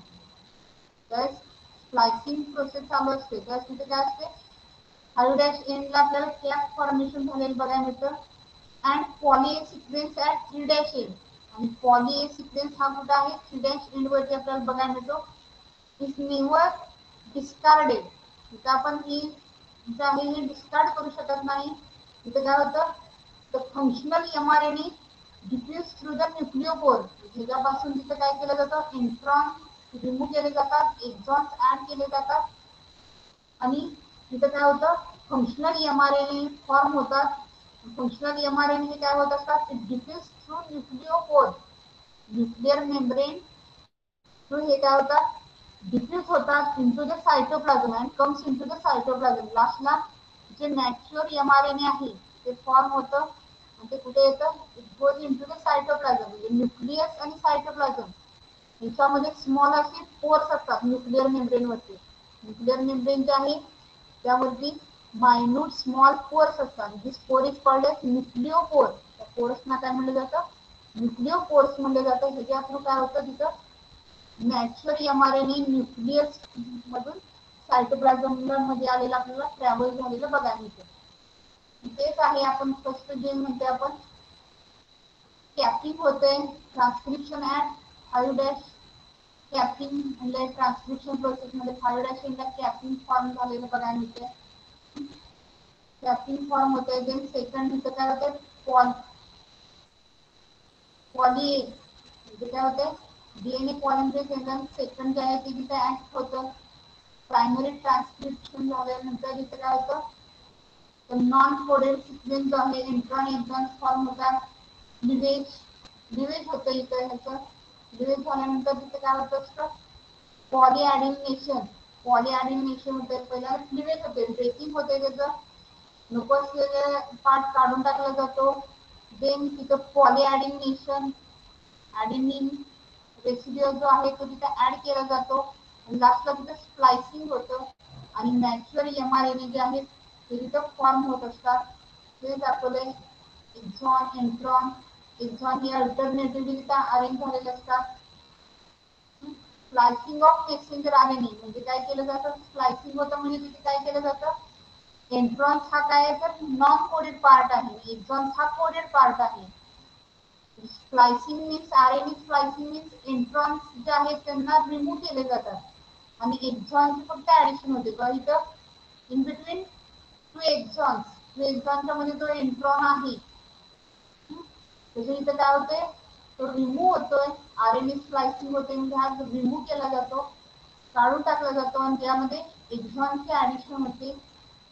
[SPEAKER 1] तर स्प्लायसिंग प्रोसेस चालू असते तर तिथे काय असते 5 dash in ला आपल्याला कॅप फॉर्मेशन झालेलं बघायला मिळतं. And poly A sequence at 3 dash in आणि पॉली ए सिक्वेन्स हा कुठं आहे 3 dash in वरती आपल्याला बघायला मिळतो. इज नेव्हर डिस्कार्डेड इथं आपण ही जे आहे हे डिस्कार्ड करू शकत नाही. इथं काय होतं तर functional mRNA diffuse through the nucleopore ह्याच्यापासून तिथं काय केलं जातं इंट्रॉन रिमूव्ह केले जातात एक्झॉन्स ऍड केले जातात आणि तिथं काय होतं फंक्शनल एमआरएनए फॉर्म होतात. फंक्शनल एमआरएनए हे काय होत असतात diffuse through nucleopore nuclear membrane through हे काय होतात डिफ्यूज होतात into the cytoplasm and comes into the cytoplasm. लास्टला जे मॅच्युअर एमआरएनए आहे ते फॉर्म होतं आणि ते कुठे येतं it goes into the cytoplasm म्हणजे न्यूक्लियस आणि सायटोप्लाझम याच्यामध्ये स्मॉल असे पोर्स असतात न्यूक्लियर मेम्ब्रेन वरती. न्यूक्लियर मेम्ब्रेन जे आहे त्यावरती मायन्यूट स्मॉल पोर्स असतात. This pore is called age न्यूक्लिओपोर. त्या पोर्सना काय म्हणलं जातं न्यूक्लिओपोर्स म्हणलं जातं. ह्याच्या थ्रू काय होतं तिथं मॅच्युअर एमआरएनए न्यूक्लियस मधून सायटोप्लाझम मध्ये आलेला आपल्याला ट्रॅव्हल झालेलं बघायला मिळतं. तेच आहे आपण फर्स्ट जे म्हणते आपण कॅपिंग होते ट्रान्सक्रिप्शन ॲट 5 dash कॅपिंग म्हणजे ट्रान्सक्रिप्शन प्रोसेस मध्ये 5 dash ला कॅपिंग फॉर्म झालेलं बघायला मिळते. कॅपिंग फॉर्म होते. देन सेकंड इथं काय होते पॉली म्हणजे काय होते डीएनए पॉलिमरेज एन्झाइम सेकंड जे आहे ते तिथे ऍक्ट होतं. प्रायमरी ट्रान्सक्रिप्शन झाल्यानंतर इथे काय होतं तर नॉन कोडेड सिक्वेन्स जो आहे इंट्रॉन एक्झॉन फॉर्म होतात. लिव्हेज होतं इथं ह्याचं लिव्हेज झाल्यानंतर तिथे काय होतं असतं पॉलीएडेनिनेशन होते. पहिला लिव्हेज होते ब्रेकिंग होते त्याचं नको असलेले पार्ट काढून टाकला जातो. देन तिथं पॉलीएडिनेशन, ॲडेनिन रेसिड्यू जो आहे तो तिथे ऍड केला जातो आणि लास्टला तिथे स्प्लायसिंग होतं आणि नॅचरल mRNA जे आहेत ते तिथं फॉर्म होत असतात. ते दाखवले एक्झॉन, इंट्रॉन. एक्झॉन हे अल्टरनेटिव्हली तिथं अरेंज झालेले असतात. स्प्लायसिंग ऑफ मेसेंजर RNA म्हणजे काय केलं जातं, स्प्लायसिंग होतं म्हणजे तिथे काय केलं जातं, इंट्रॉन्स हा काय आहे तर नॉन कोडेड पार्ट आहे, एक्झॉन्स हा कोडेड पार्ट आहे. Splicing means RNA splicing means introns जे आहेत त्यांना रिमूव्ह केले जातात आणि एक्झॉनचे फक्त ऍडिशन होते. तर इथं इन बिटवीन टू एक्झॉनच्या मध्ये जो इंट्रॉन आहे त्याच्या इथं काय होते, तो रिमूव्ह होतोय, RNA स्प्लायसिंग होते म्हणजे हा रिमूव्ह केला जातो, काढून टाकला जातो आणि त्यामध्ये एक्झॉनचे ऍडिशन होते.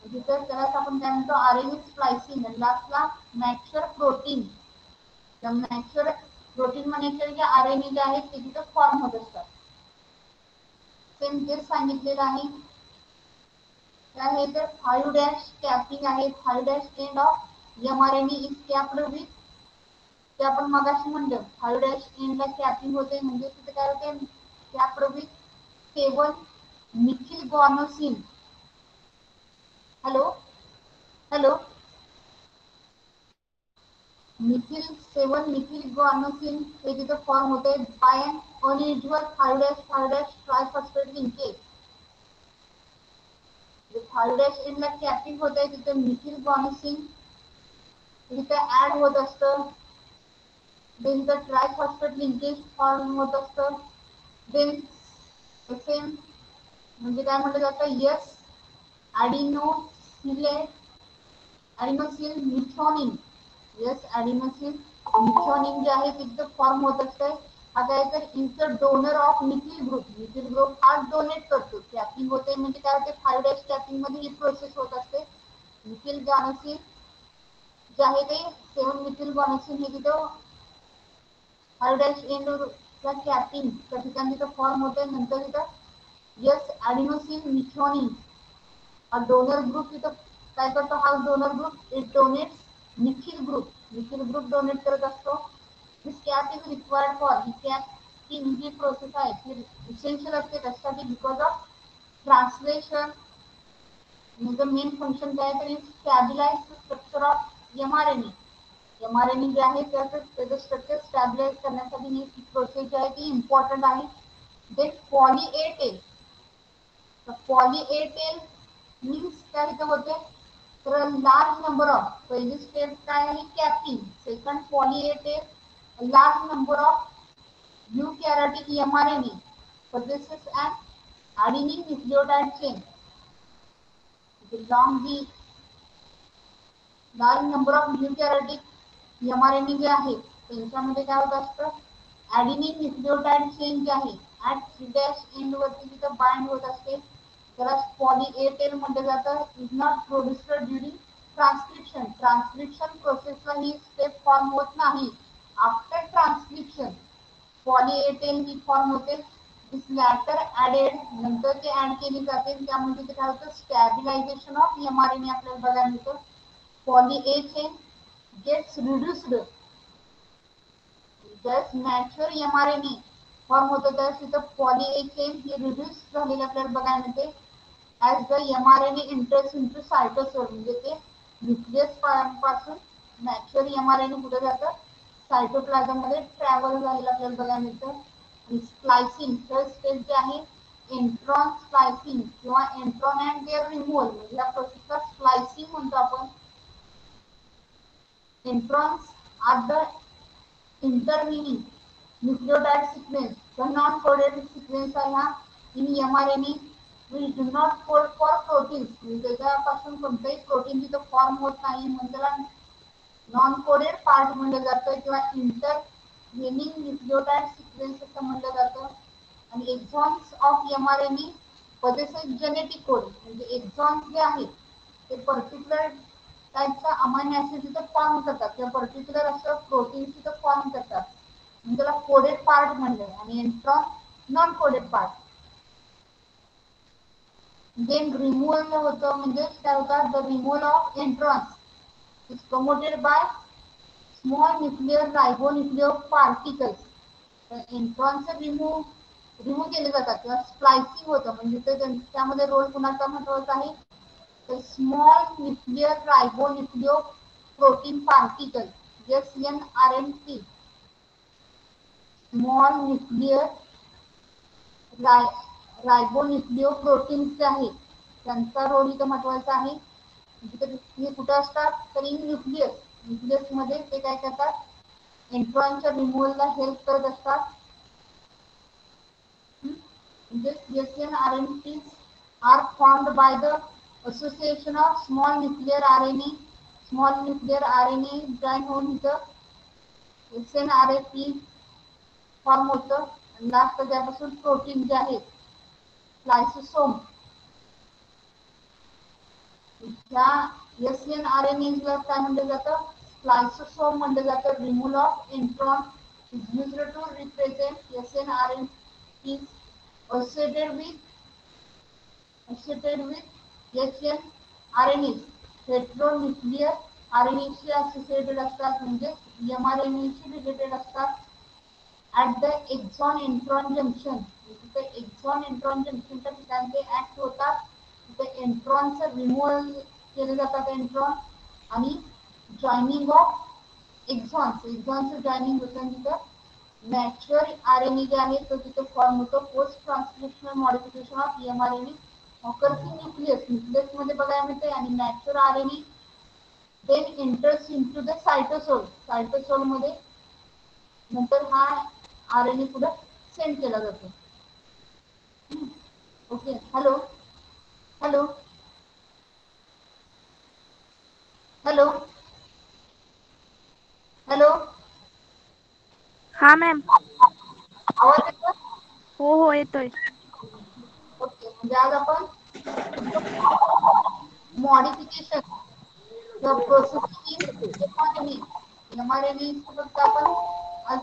[SPEAKER 1] तिथं त्यालाच आपण काय म्हणतो RNA स्प्लायसिंग. आणि लास्टला मॅच्युअर प्रोटीन. मॅच्युअर प्रोटीन म्हणायचं की RNA जे आहेत ते तिथं फॉर्म होत असतात. सेम तेच सांगितलेलं आहे. काय आहे तर 5' कॅपिंग आहे. 5' end of mRNA is capped with, ते आपण मगाशी म्हणलं 5' एंडला कॅपिंग होते म्हणजे तिथे काय होते, capped with 7 methyl guanosine. Hello hello methyl guanosine हे तिथे फॉर्म होते by an unusual 5' triphosphate linkage. 5' एंडला कॅपिंग होते तिथे मिथिल गॉनोसिन तिथे ऍड होत असतं. Then the triphosphate linkage form होत असतं. देन सेम म्हणजे काय म्हटलं जातं, S adenosyl methionine. S adenosyl methionine जे आहे तिथं फॉर्म होत असते. हा काय तर is the donor of methyl group. Methyl group हा डोनेट करतो. कॅपिंग होते म्हणजे काय होते, 5' कॅपिंग मध्ये ही प्रोसेस होत असते. मिथिल गॉनोसिन जे आहे ते 7 मिथिल गॉनोसिन हे तिथं 5' एंडला कॅपिंग त्या ठिकाणी तिथं फॉर्म होते. नंतर तिथं यस ॲडिनोसिन मिथ्योनिन हा डोनर ग्रुप तिथं काय करतो, हा donor group it donates methyl group donate करत असतो. This cap is required for, ही कॅप ही प्रोसेस आहे ती इसेन्शियल असते त्यासाठी बिकॉज ऑफ ट्रान्सलेशन. म्हणजे मेन फंक्शन काय तर stabilise structure of mRNA. mRNA जे आहे त्याचं स्ट्रक्चर स्टॅबिलाइज करण्यासाठी ही प्रोसेस जी आहे ती इम्पॉर्टंट आहे. Then poly A tail. Poly A tail means काय इथं होते तर लार्ज नंबर ऑफ, पहिली स्टेप काय आहे capping, second poly A tail large number of eukaryotic mRNA possesses an adenine nucleotide chain. Long the large number of eukaryotic mRNA जे आहे त्यांच्यामध्ये काय होत असतं, ॲडेनिन न्यूक्लियोटाइड चेन जे आहे ऍट 3' एंड वरती तिथं बाइंड होत असते. त्याला पॉली ए टेल म्हटलं जातं. Is not produced during transcription प्रोसेसला ही स्टेप फॉर्म होत नाही. After transcription poly A tail ही फॉर्म होते. दिस लॅटर ॲडेड नंतर ते ऍड केली जाते. त्यामध्ये ते काय होतं, स्टॅबिलायझेशन ऑफ mRNA आपल्याला बघायला मिळतं. Poly A chain gets reduced. Just mature mRNA form होतं तर तिथं पॉली ए चेन ही रिड्यूस झालेली आपल्याला बघायला मिळते. As the mRNA enters into cytosol म्हणजे ते न्यूक्लियस पासून मॅच्युअर mRNA कुठे जातं, सायटोप्लाझम मध्ये ट्रॅव्हल झालेलं आपल्याला बघायला मिळतं. आणि स्प्लायसिंग फर्स्ट स्टेप जे आहे इंट्रॉन स्प्लायसिंग किंवा इंट्रॉन अँड देअर रिमूव्हल म्हणजे या प्रोसेसला स्प्लायसिंग म्हणतो आपण. Introns are the intervening nucleotide sequence. The non-coded sequence आहे हा in mRNA which do not code for proteins. म्हणजे त्याच्यापासून कोणतेही प्रोटीन तिथं फॉर्म होत नाही म्हणजे त्याला नॉन कोडेड पार्ट म्हणलं जातं किंवा इंटरव्हेनिंग न्यूक्लियोटाइड सिक्वेन्स असं म्हणलं जातं. आणि exons of mRNA possesses genetic code म्हणजे एक्झॉन्स जे आहे ते पर्टिक्युलर टाईपचा अमायनो ऍसिड तिथं फॉर्म करतात किंवा पर्टिक्युलर असं प्रोटीन तिथं फॉर्म करतात म्हणजे त्याला कोडेड पार्ट म्हणलं. आणि intron non coded part. Then removal होतं म्हणजे काय होतं, the removal of introns is promoted by small nuclear ribonuclear particles इंट्रॉनचे रिमूव्ह केले जातात किंवा स्प्लायसिंग होतं, म्हणजे त्यामध्ये रोल कुणाचा महत्वाचा आहे, तर small nuclear ribonuclear protein particle SNRNP, small nuclear ribonuclear proteins जे आहेत त्यांचा रोल इथं महत्वाचा आहे. हे कुठे असतात तर इन न्यूक्लियस मध्ये ते काय करतात, इंट्रॉनच्या रिमूव्हलला हेल्प करत असतात. SNRNPs are formed by the association of small nuclear RNA join होऊन इथं SNRNP फॉर्म होतं. लास्ट त्यापासून प्रोटीन जे आहेत लायसोसोम, ह्या SNRNAला काय म्हणलं जातं, लायसोसोम म्हणलं जातं. Removal of intron is used to represent SNRNPs associated with SNRNAs heteronuclear RNAशी असोसिएटेड असतात, म्हणजे mRNAशी रिलेटेड असतात. At the exon intron junction, तिथे एक्झॉन इंट्रॉन जंक्शनच्या ठिकाणी ते ऍक्ट होतात. तिथे इंट्रॉनचं रिमूव्हल केले जातात इंट्रॉन आणि जॉईनिंग ऑफ एक्झॉनचं जॉईनिंग होतं. तिथं मॅच्युअर RNA जे आहे तो तिथे फॉर्म होतो. Post transcriptional modification of mRNA occurs in nucleus मध्ये बघायला मिळते आणि mature RNA then enters into the cytosol मध्ये नंतर हा RNA पुढे सेंड केला जातो. Okay, hello hello hello hello
[SPEAKER 4] हा मॅम.
[SPEAKER 1] आवाज येतो?
[SPEAKER 4] हो हो येतोय.
[SPEAKER 1] ओके, म्हणजे आज आपण मॉडिफिकेशन किंवा प्रोसेसिंग mRNA फक्त आपण आज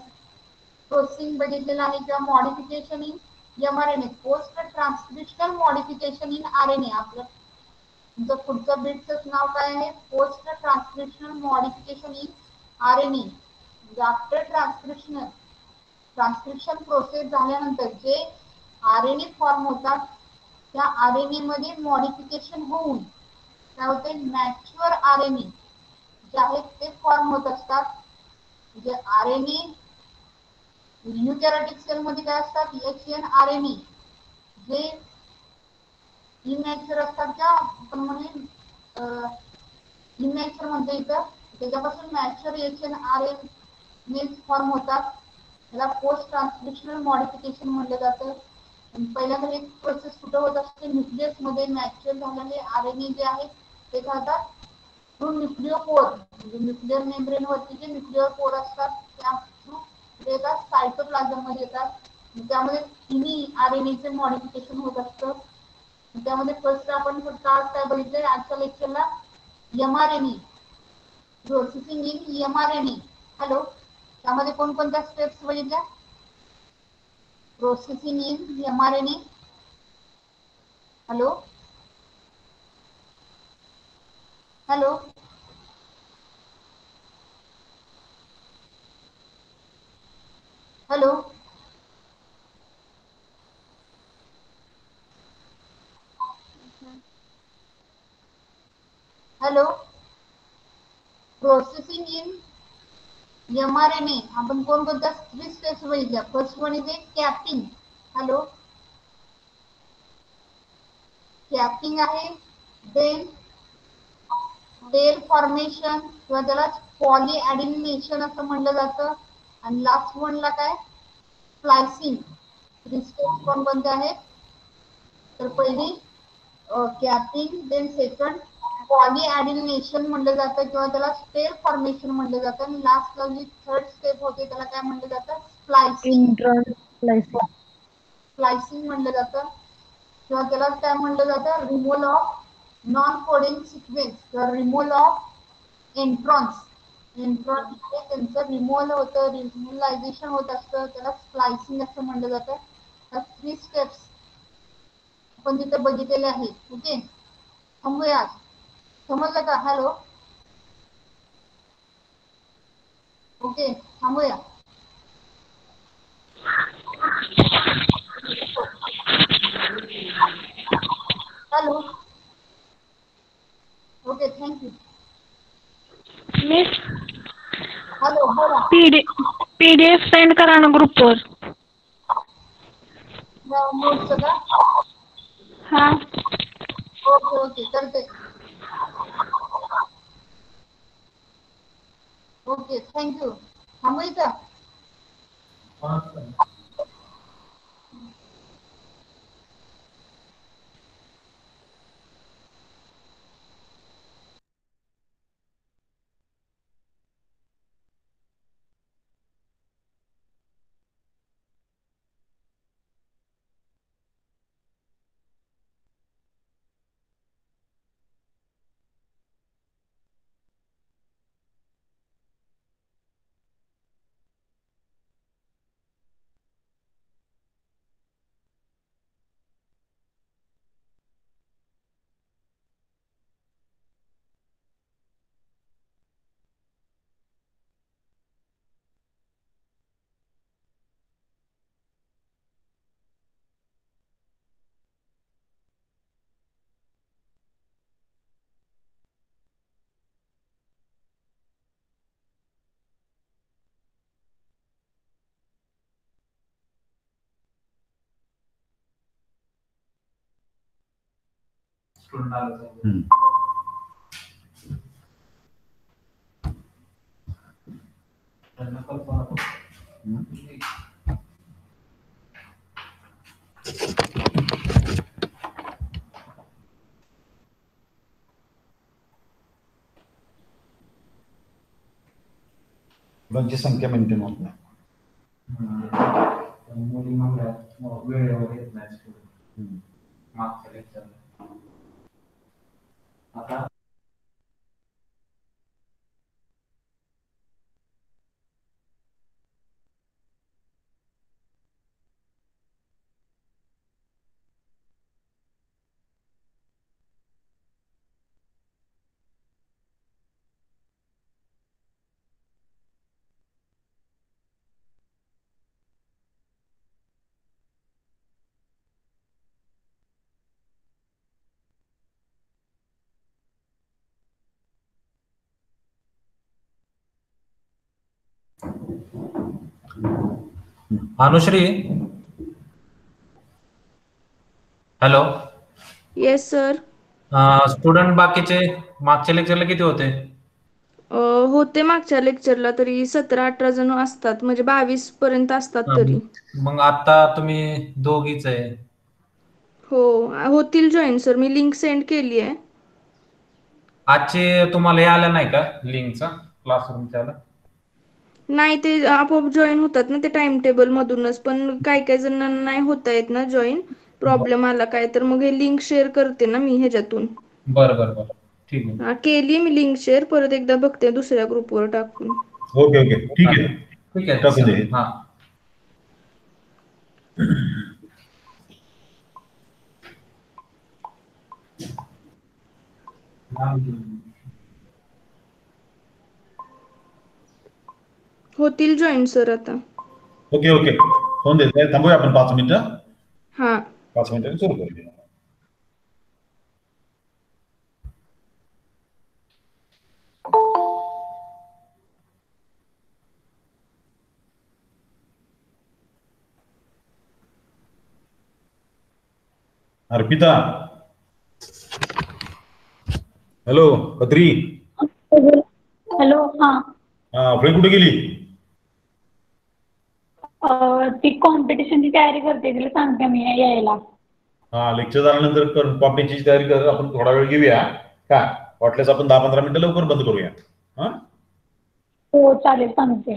[SPEAKER 1] प्रोसेसिंग बघितलेलं आहे किंवा modification in mRNA, post transcriptional modification in RNA. आपलं तुमचं पुढचं बिटचं नाव काय आहे, post transcriptional modification in RNA. म्हणजे आफ्टर ट्रान्सक्रिप्शन प्रोसेस झाल्यानंतर जे RNA फॉर्म होतात त्या RNA मध्ये मॉडिफिकेशन होऊन काय होते, मॅच्युअर RNA जे आहेत ते फॉर्म होत असतात. म्हणजे RNA यूकॅरियोटिक सेल मध्ये काय असतात, SNRNA जे इमॅच्युअर असतात, त्या आपण म्हणून इमॅच्युअर म्हणतो इथं, त्याच्यापासून मॅच्युअर SNRNA फॉर्म होतात. त्याला पोस्ट ट्रान्सक्रिप्शनल मॉडिफिकेशन म्हटलं जातं. पहिल्यांदा एक प्रोसेस कुठं होत असते, न्यूक्लियस मध्ये मॅच्युअर झालेले RNA जे आहेत ते खातात थ्रू न्यूक्लियोपोर, म्हणजे न्यूक्लियर मेम्ब्रेन वरती जे न्यूक्लियर पोर असतात त्या थ्रू ते येतात सायटोप्लाझम मध्ये येतात. त्यामध्ये तिन्ही RNA मॉडिफिकेशन होत असतं. त्यामध्ये फर्स्ट आपण फक्त आज काय बघितलंय आजच्या लेक्चरला, mRNA processing in mRNA. Hello, त्यामध्ये कोणकोणत्या स्टेप्स बघितल्या, processing in mRNA. Hello hello hello hello processing in mRNA आपण कोणकोणत्या 3 स्टेप्स बघितल्या. First one is capping. Hello, capping आहे. देन टेल फॉर्मेशन किंवा त्याला पॉलीएडिनिलेशन असं म्हणलं जातं. आणि लास्ट वनला काय, स्प्लायसिंग. 3 स्टेप्स कोणकोणत्या आहेत, तर पहिली कॅपिंग, देन सेकंड पॉलीएडिनिलेशन म्हणलं जातं किंवा त्याला टेल फॉर्मेशन म्हणलं जातं. आणि लास्टला जी थर्ड स्टेप होते त्याला काय म्हणलं जातं, स्प्लायसिंग म्हणलं जातं किंवा त्याला काय म्हणलं जातं, removal of non coding sequence किंवा रिमूव्हल ऑफ इंट्रॉन्स. त्यांचं रिमूव्हल होतं, रिमूव्हलायझेशन होत असतं, त्याला स्प्लायसिंग असं म्हणलं जातं. त्या 3 स्टेप्स आपण तिथे बघितलेले आहे. ओके, थांबूया, समजलं का. हॅलो ओके, थांबूया. Hello. Okay, thank you.
[SPEAKER 3] Miss
[SPEAKER 1] hello, बोला.
[SPEAKER 3] पीडीएफ सेंड करा ना ग्रुपवर.
[SPEAKER 1] नोटचं का?
[SPEAKER 3] हा.
[SPEAKER 1] ओके ओके, करते. Okay, thank you. थांबवायचं.
[SPEAKER 5] मुलांची संख्या मेंटेन होत नाही.
[SPEAKER 6] मुली वेळेवर येत नाही मागच्या लेक्चरला. आता Anushree, hello.
[SPEAKER 2] Yes sir.
[SPEAKER 6] Student बाकीचे मागच्या लेक्चरला किती होते?
[SPEAKER 2] होते मागच्या लेक्चरला तरी 17-18 जण असतात, म्हणजे 22 पर्यंत असतात तरी.
[SPEAKER 6] मग आता तुम्ही दोघीच आहे.
[SPEAKER 2] हो, होतील जॉईन सर, मी लिंक सेंड केली आहे.
[SPEAKER 6] आजचे तुम्हाला हे आलं नाही का लिंकचा क्लासरूमच्या?
[SPEAKER 2] नाही, ते आपोआप जॉईन होतात ना ते टाइम टेबल मधूनच, पण काही काही जणांना नाही होता येत ना जॉईन. प्रॉब्लेम आला काय तर मग हे लिंक शेअर करते ना मी ह्याच्यातून.
[SPEAKER 6] बरं, ठीक आहे.
[SPEAKER 2] केली मी लिंक शेअर, परत एकदा बघते दुसऱ्या ग्रुपवर टाकून.
[SPEAKER 5] ओके ओके, ठीक आहे.
[SPEAKER 6] ठीक आहे,
[SPEAKER 5] टाकू दे.
[SPEAKER 6] हा.
[SPEAKER 2] होतील जॉईन सर आता.
[SPEAKER 5] ओके ओके, फोन देते. थांबूया आपण 5 मिनिटं.
[SPEAKER 2] हा.
[SPEAKER 5] 5 मिनिटांनी सुरू करूया. अर्पिता, हॅलो. कत्री,
[SPEAKER 7] हॅलो. हा.
[SPEAKER 5] फ्रेंड कुठे गेली?
[SPEAKER 7] ती कॉम्पिटिशनची तयारी करते, तिला सांगते मी यायला.
[SPEAKER 5] हा, लेक्चर झाल्यानंतर कॉम्पिटिशनची तयारी कर. आपण थोडा वेळ घेऊया का? वाटल्यास आपण 10-15 मिनिटं लवकर बंद करूया. हा,
[SPEAKER 7] हो चालेल, सांगते.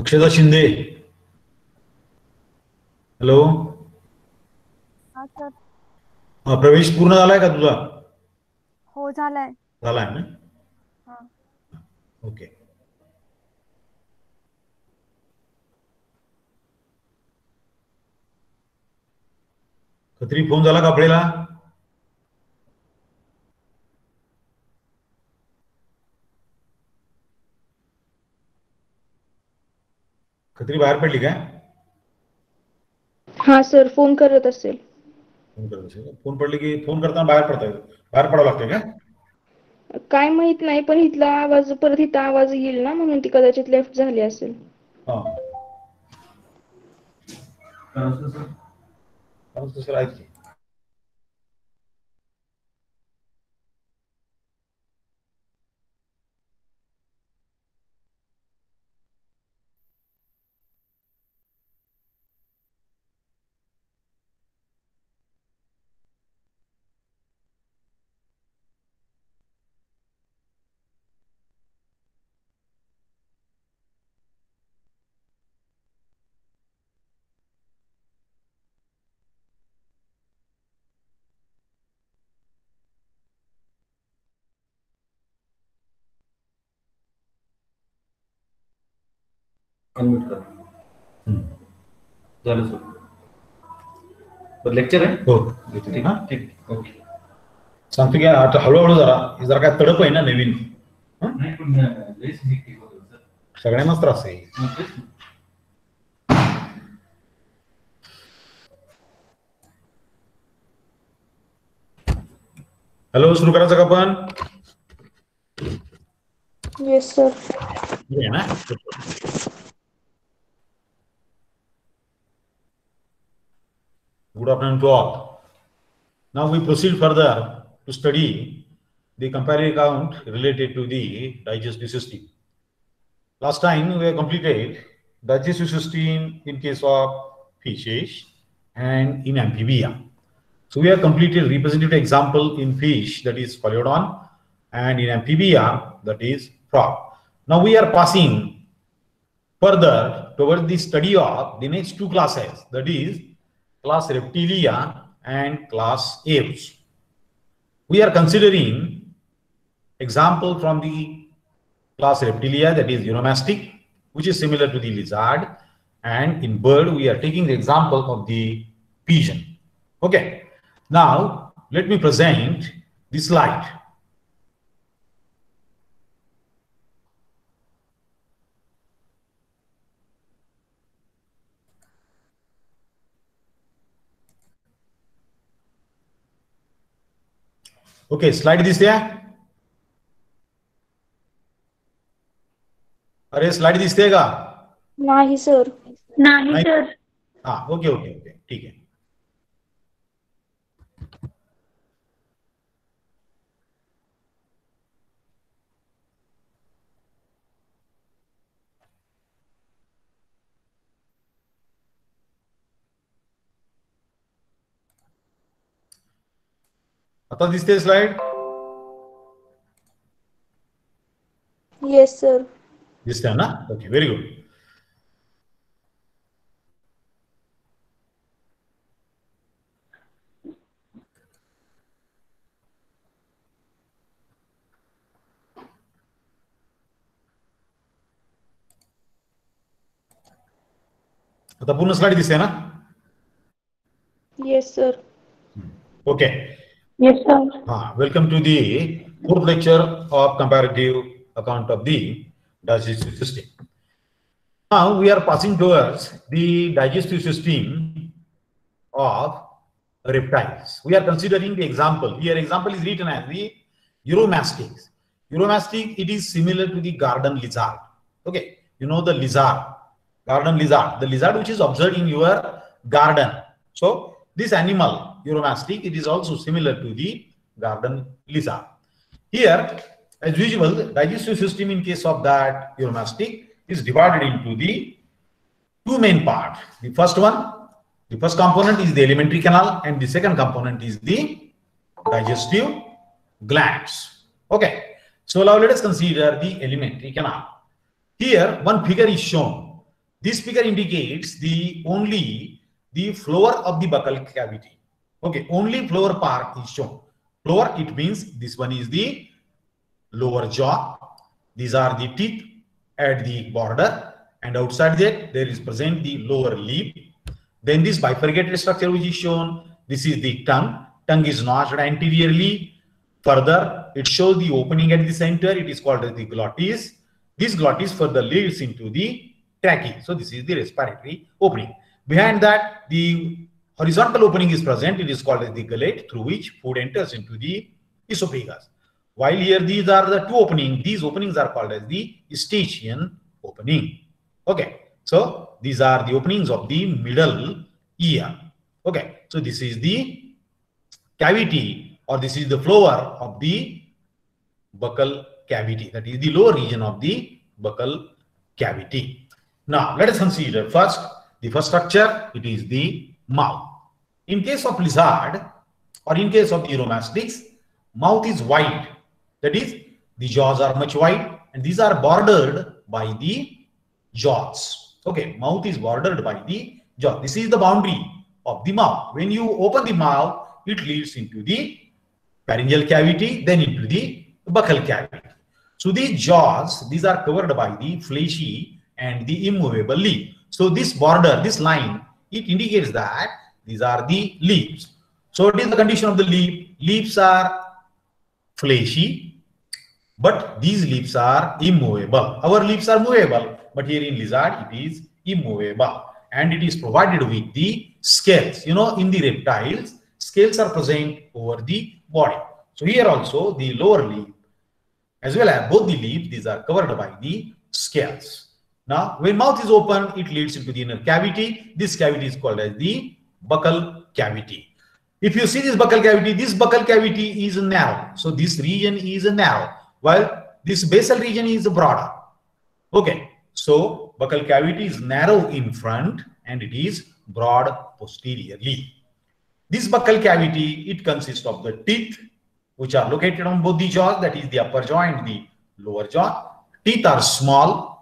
[SPEAKER 5] अक्षता शिंदे, हॅलो.
[SPEAKER 4] हा सर.
[SPEAKER 5] प्रवेश पूर्ण झालाय का तुझा?
[SPEAKER 4] हो झालाय.
[SPEAKER 5] झालाय ना?
[SPEAKER 4] हा.
[SPEAKER 5] ओके. खत्री फोन झाला का आपल्याला? खत्री बाहेर पडली काय?
[SPEAKER 2] हा सर, फोन करत असेल.
[SPEAKER 5] फोन करत असेल. फोन पडली की फोन करताना बाहेर पडावं लागतं का?
[SPEAKER 2] काय माहित नाही, पण इथला आवाज परत इथं आवाज येईल ना, म्हणून ती कदाचित लेफ्ट झाली असेल.
[SPEAKER 5] हा. सर आहेत की.
[SPEAKER 6] अनम्यूट कर. झालं सर. लेक्चर आहे?
[SPEAKER 5] हो.
[SPEAKER 6] ठीक ठीक. ओके.
[SPEAKER 5] सांगतो की आता हळूहळू जरा काय तडप आहे ना नवीन. सगळ्यांनाच त्रास आहे. हॅलो, सुरू करायचं का आपण?
[SPEAKER 2] Yes sir.
[SPEAKER 5] ना. Good afternoon to all. Now we proceed further to study the comparative account related to the digestive system. Last time we have completed digestive system in case of fishes and in amphibia. So we have completed representative example in fish, that is Paleodon, and in amphibia, that is frog. Now we are passing further towards the study of the next two classes, that is class Reptilia and class Apes. We are considering example from the class Reptilia, that is Uromastic, which is similar to the lizard, and in bird we are taking the example of the pigeon. Okay, now let me present the slide. Okay, slide दिसते? अरे slide दिसते का?
[SPEAKER 2] नाही sir.
[SPEAKER 7] नाही sir.
[SPEAKER 5] हाँ, okay okay okay, ठीक है. आता दिसते स्लाइड?
[SPEAKER 2] Yes sir.
[SPEAKER 5] दिसते ना? Okay, very good. आता पूर्ण स्लाइड दिसते ना?
[SPEAKER 2] Yes sir.
[SPEAKER 5] Okay.
[SPEAKER 7] Yes, sir.
[SPEAKER 5] Welcome to the fourth lecture of comparative account of the digestive system. Now we are passing towards the digestive system of reptiles. We are considering the example. Here example is written as the Uromastics. Uromastic, it is similar to the garden lizard. Okay, you know the lizard, garden lizard, the lizard which is observed in your garden. So this animal, Uromastic, it is also similar to the garden lizard. Here, as usual, the digestive system in case of that Uromastic is divided into the two main parts. The first one, the first component is the alimentary canal, and the second component is the digestive glands. Okay, so now let us consider the alimentary canal. Here, one figure is shown. This figure indicates only the floor of the buccal cavity. Okay, only floor part is shown. Floor, it means this one is the lower jaw. These are the teeth at the border, and outside that there is present the lower lip. Then this bifurcated structure which is shown, this is the tongue. Tongue is notched anteriorly. Further, it shows the opening at the center. It is called as the glottis. This glottis further leads into the trachea. So this is the respiratory opening. Behind that, the horizontal opening is present. It is called as the gullet, through which food enters into the esophagus. While here these are the two openings, these openings are called as the eustachian opening. Okay, so these are the openings of the middle ear. Okay, so this is the cavity, or this is the floor of the buccal cavity, that is the lower region of the buccal cavity. Now let us consider first the first structure. It is the mouth. In case of lizard or in case of the uromastyx, mouth is wide, that is the jaws are much wide, and these are bordered by the jaws. Okay, mouth is bordered by the jaw. This is the boundary of the mouth. When you open the mouth, it leads into the pharyngeal cavity, then into the buccal cavity. So the jaws, these are covered by the fleshy and the immovable lip. So this border, this line, it indicates that these are the lips. So what is the condition of the lip? Lips are fleshy, but these lips are immovable. Our lips are movable, but here in lizard it is immovable, and it is provided with the scales. You know, in the reptiles, scales are present over the body. So here also the lower lip as well as both the lips, these are covered by the scales. Now when mouth is open, it leads into the inner cavity. This cavity is called as the buccal cavity. If you see this buccal cavity is narrow. So this region is narrow, while this basal region is broader. Okay, so buccal cavity is narrow in front and it is broad posteriorly. This buccal cavity, it consists of the teeth, which are located on both the jaws, that is the upper jaw and the lower jaw. Teeth are small.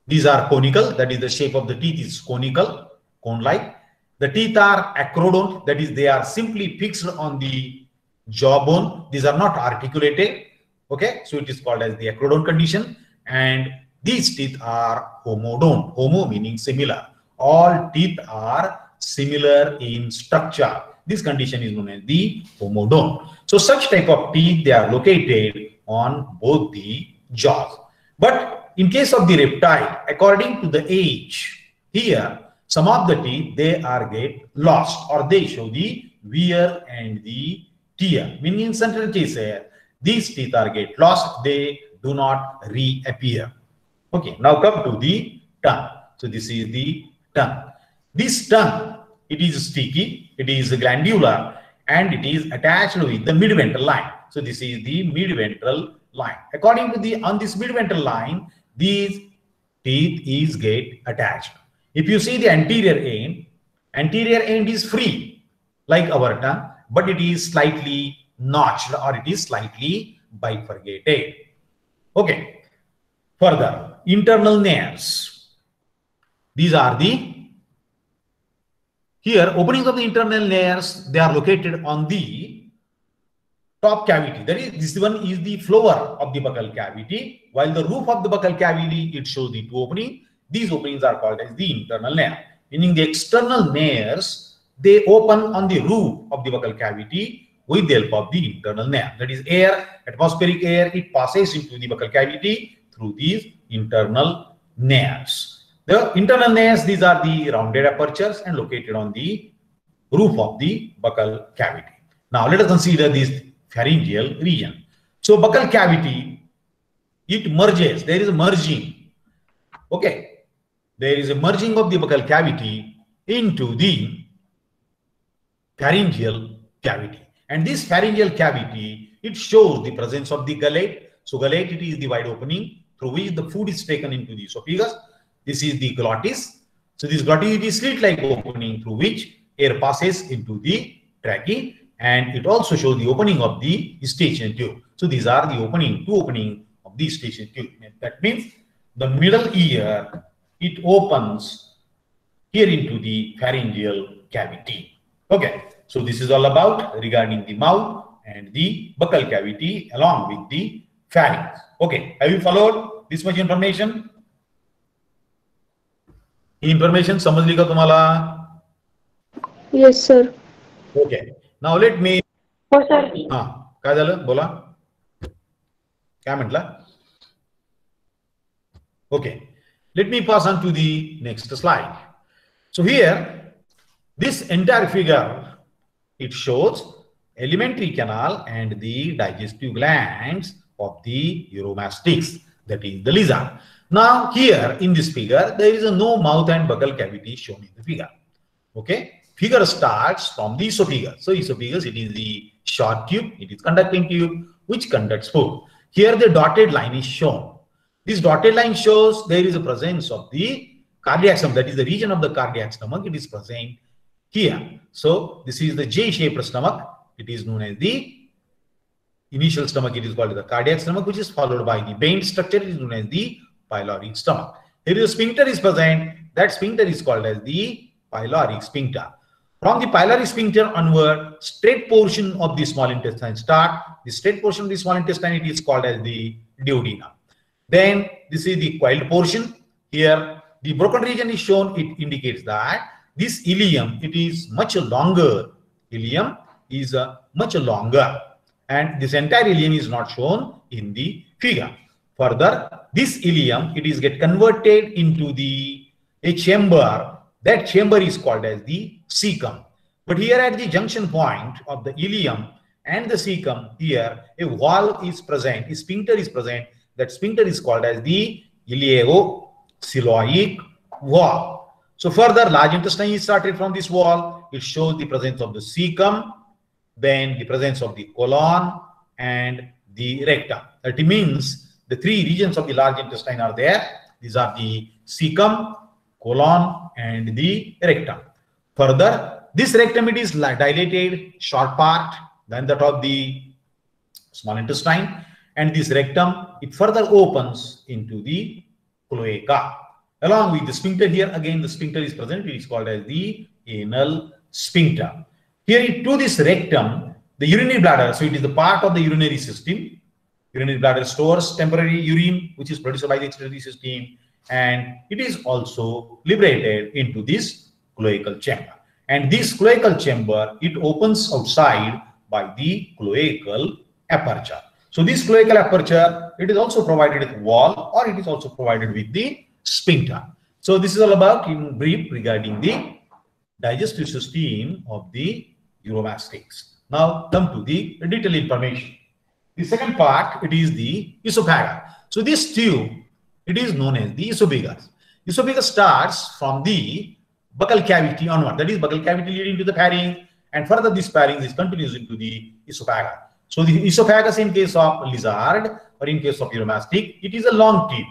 [SPEAKER 5] These are conical, that is the shape of the teeth is conical, cone-like. The teeth are acrodont, that is they are simply fixed on the jawbone. These are not articulated. Okay, so it is called as the acrodont condition. And these teeth are homodont. Homo meaning similar. All teeth are similar in structure. This condition is known as the homodont. So such type of teeth, they are located on both the jaws. But in case of the reptile, according to the age, here some of the teeth, they are get lost, or they show the wear and the tear. Meaning in certain cases, these teeth are get lost, they do not reappear. Okay, now come to the tongue. So this is the tongue. This tongue, it is sticky, it is glandular, and it is attached with the midventral line. So this is the midventral line. According to the on this midventral line, these teeth is get attached. If you see the anterior end is free like our tongue, but it is slightly notched or it is slightly bifurcated. Okay. Further, internal nares. These are the here openings of the internal nares. They are located on the top cavity. That is, this one is the floor of the buccal cavity, while the roof of the buccal cavity, it shows the two openings. These openings are called as the internal nares. Meaning the external nares, they open on the roof of the buccal cavity with the help of the internal nares. That is air, atmospheric air, it passes into the buccal cavity through these internal nares. The internal nares, these are the rounded apertures and located on the roof of the buccal cavity. Now let us consider this pharyngeal region. So buccal cavity, it merges, there is a merging. Okay, there is a merging of the buccal cavity into the pharyngeal cavity. And this pharyngeal cavity, it shows the presence of the gullet. So gullet, it is the wide opening through which the food is taken into the esophagus. This is the glottis. So this glottis is slit-like opening through which air passes into the trachea, and it also shows the opening of the eustachian tube. So these are the two opening of the eustachian tube. That means the middle ear, it opens here into the pharyngeal cavity. Okay, so this is all about regarding the mouth and the buccal cavity along with the pharynx. Okay, have you followed this much information? Information समजली का तुम्हाला?
[SPEAKER 2] Yes, sir.
[SPEAKER 5] Okay, now let me.
[SPEAKER 7] हो sir.
[SPEAKER 5] काय झालं बोला? काय म्हटला? Okay, let me pass on to the next slide. So here, this entire figure, it shows alimentary canal and the digestive glands of the uromastyx, that is the lizard. Now here in this figure, there is no mouth and buccal cavity shown in the figure. Okay, figure starts from the esophagus. So esophagus, it is the short tube, it is conducting tube which conducts food. Here the dotted line is shown. This dotted line shows there is a presence of the cardiac stomach, that is the region of the cardiac stomach, it is present here. So this is the J-shaped stomach. It is known as the initial stomach, it is called the cardiac stomach, which is followed by the bent structure, it is known as the pyloric stomach. Here is a sphincter is present, that sphincter is called as the pyloric sphincter. From the pyloric sphincter onward, straight portion of the small intestine start. The straight portion of the small intestine, it is called as the duodenum. Then this is the coiled portion. Here the broken region is shown. It indicates that this ileum, it is much longer. Ileum is much longer, and this entire ileum is not shown in the figure. Further, this ileum, it is get converted into a chamber. That chamber is called as the cecum. But here at the junction point of the ileum and the cecum, here a wall is present, a sphincter is present. That sphincter is called as the ileocoeloic wall. So further, large intestine is started from this wall. It shows the presence of the cecum, then the presence of the colon and the rectum. That means the three regions of the large intestine are there. These are the cecum, colon and the rectum. Further, this rectum, it is dilated, short part than that of the small intestine. And this rectum, it further opens into the cloaca. Along with the sphincter, here again the sphincter is present. It is called as the anal sphincter. Here to this rectum, the urinary bladder, so it is the part of the urinary system. Urinary bladder stores temporary urine which is produced by the excretory system, and it is also liberated into this cloacal chamber. And this cloacal chamber, it opens outside by the cloacal aperture. So this cloacal aperture, it is also provided with wall, or it is also provided with the sphincter. So this is all about in brief regarding the digestive system of the uromastyx. Now come to the detailed information. The second part, it is the esophagus. So this tube, it is known as the esophagus. Esophagus starts from the buccal cavity onward, that is buccal cavity leading to the pharynx, and further this pharynx is continues into the esophagus. So the esophagus in case of lizard or in case of uromastyx, it is a long tube.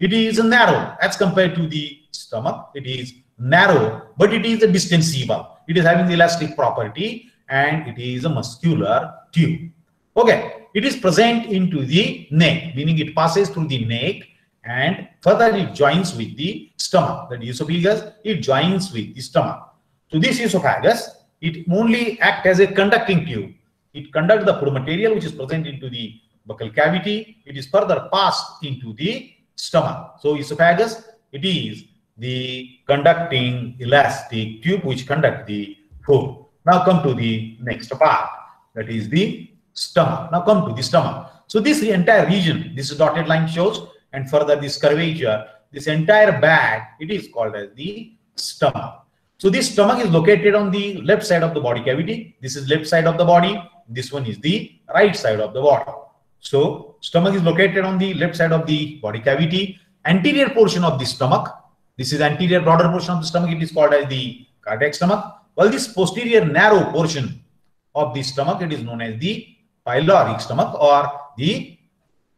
[SPEAKER 5] It is narrow as compared to the stomach. It is narrow, but it is distensible. It is having the elastic property, and it is a muscular tube. Okay, it is present into the neck, meaning it passes through the neck, and further it joins with the stomach. That esophagus, it joins with the stomach. So this esophagus, it only acts as a conducting tube. It conducts the food material which is present into the buccal cavity. It is further passed into the stomach. So esophagus, it is the conducting elastic tube which conduct the food. Now come to the next part, that is the stomach. Now come to the stomach. So this entire region, this dotted line shows, and further this curvature, this entire bag, it is called as the stomach. So this stomach is located on the left side of the body cavity. This is left side of the body. This one is the right side of the body. So stomach is located on the left side of the body cavity. Anterior portion of the stomach, this is anterior broader portion of the stomach, it is called as the cardiac stomach. While this posterior narrow portion of the stomach, it is known as the pyloric stomach or the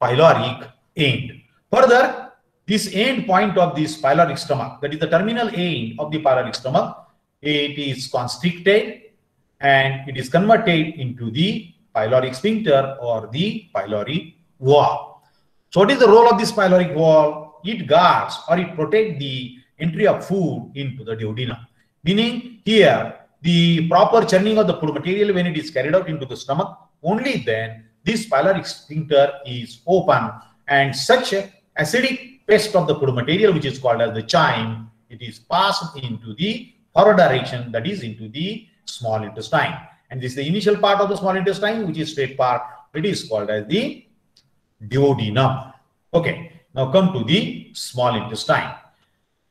[SPEAKER 5] pyloric end. Further, this end point of this pyloric stomach, that is the terminal end of the pyloric stomach, it is constricted and it is converted into the pyloric sphincter or the pyloric wall. So what is the role of this pyloric wall? it guards or it protects the entry of food into the duodenum. Meaning here, the proper churning of the food material when it is carried out into the stomach, only then this pyloric sphincter is open, and such acidic paste of the food material, which is called as the chyme, it is passed into the forward direction, that is into the small intestine. And this is the initial part of the small intestine, which is straight part. It is called as the duodenum. Okay, now come to the small intestine.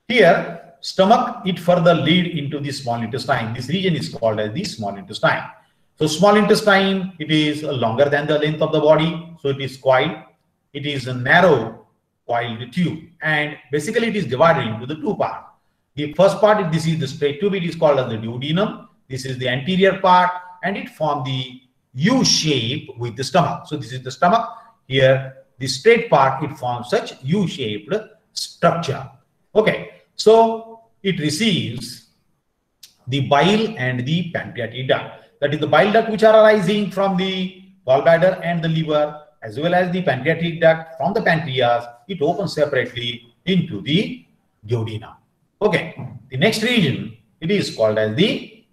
[SPEAKER 5] Here, stomach, it further lead into the small intestine. This region is called as the small intestine. So small intestine, it is longer than the length of the body. So it is coiled. It is a narrow coiled tube. And basically it is divided into the two parts. The first part, this is the straight tube. It is called as the duodenum. This is the anterior part, and it forms the U shape with the stomach. So this is the stomach. Here, the straight part, it forms such U-shaped structure. Okay, so it receives the bile and the pancreatic duct. That is the bile duct which are arising from the gallbladder and the liver, as well as the pancreatic duct from the pancreas. It opens separately into the duodenum. Okay, the next region, it is called as the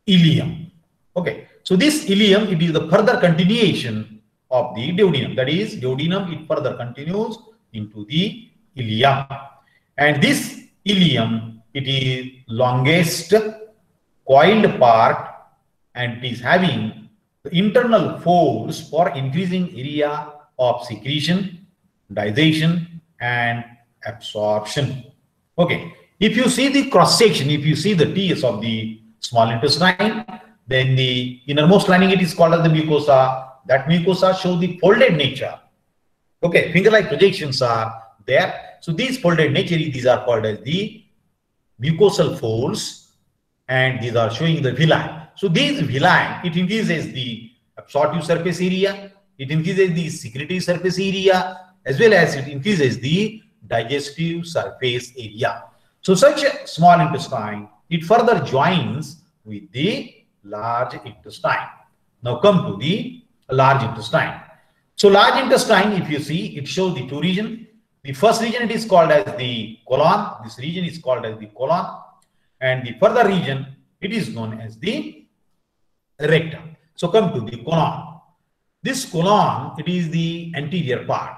[SPEAKER 5] ileum. Okay, so this ileum, it is the further continuation of the duodenum. That is, duodenum, it further continues into the ileum. And this ileum, it is longest coiled part, and it is having the internal folds for increasing area of secretion, digestion, and absorption. Okay, if you see the cross section, if you see the TS of the small intestine, then the innermost lining, it is called as the mucosa. That mucosa shows the folded nature. Okay, finger-like projections are there. So these folded nature, these are called as the mucosal folds, and these are showing the villi. So these villi, it increases the absorptive surface area, it increases the secretory surface area, as well as it increases the digestive surface area. So such a small intestine, it further joins with the large intestine. Now come to the large intestine. So large intestine, if you see, it shows the two regions. The first region, it is called as the colon. This region is called as the colon. And the further region, it is known as the rectum. So come to the colon. This colon, it is the anterior part.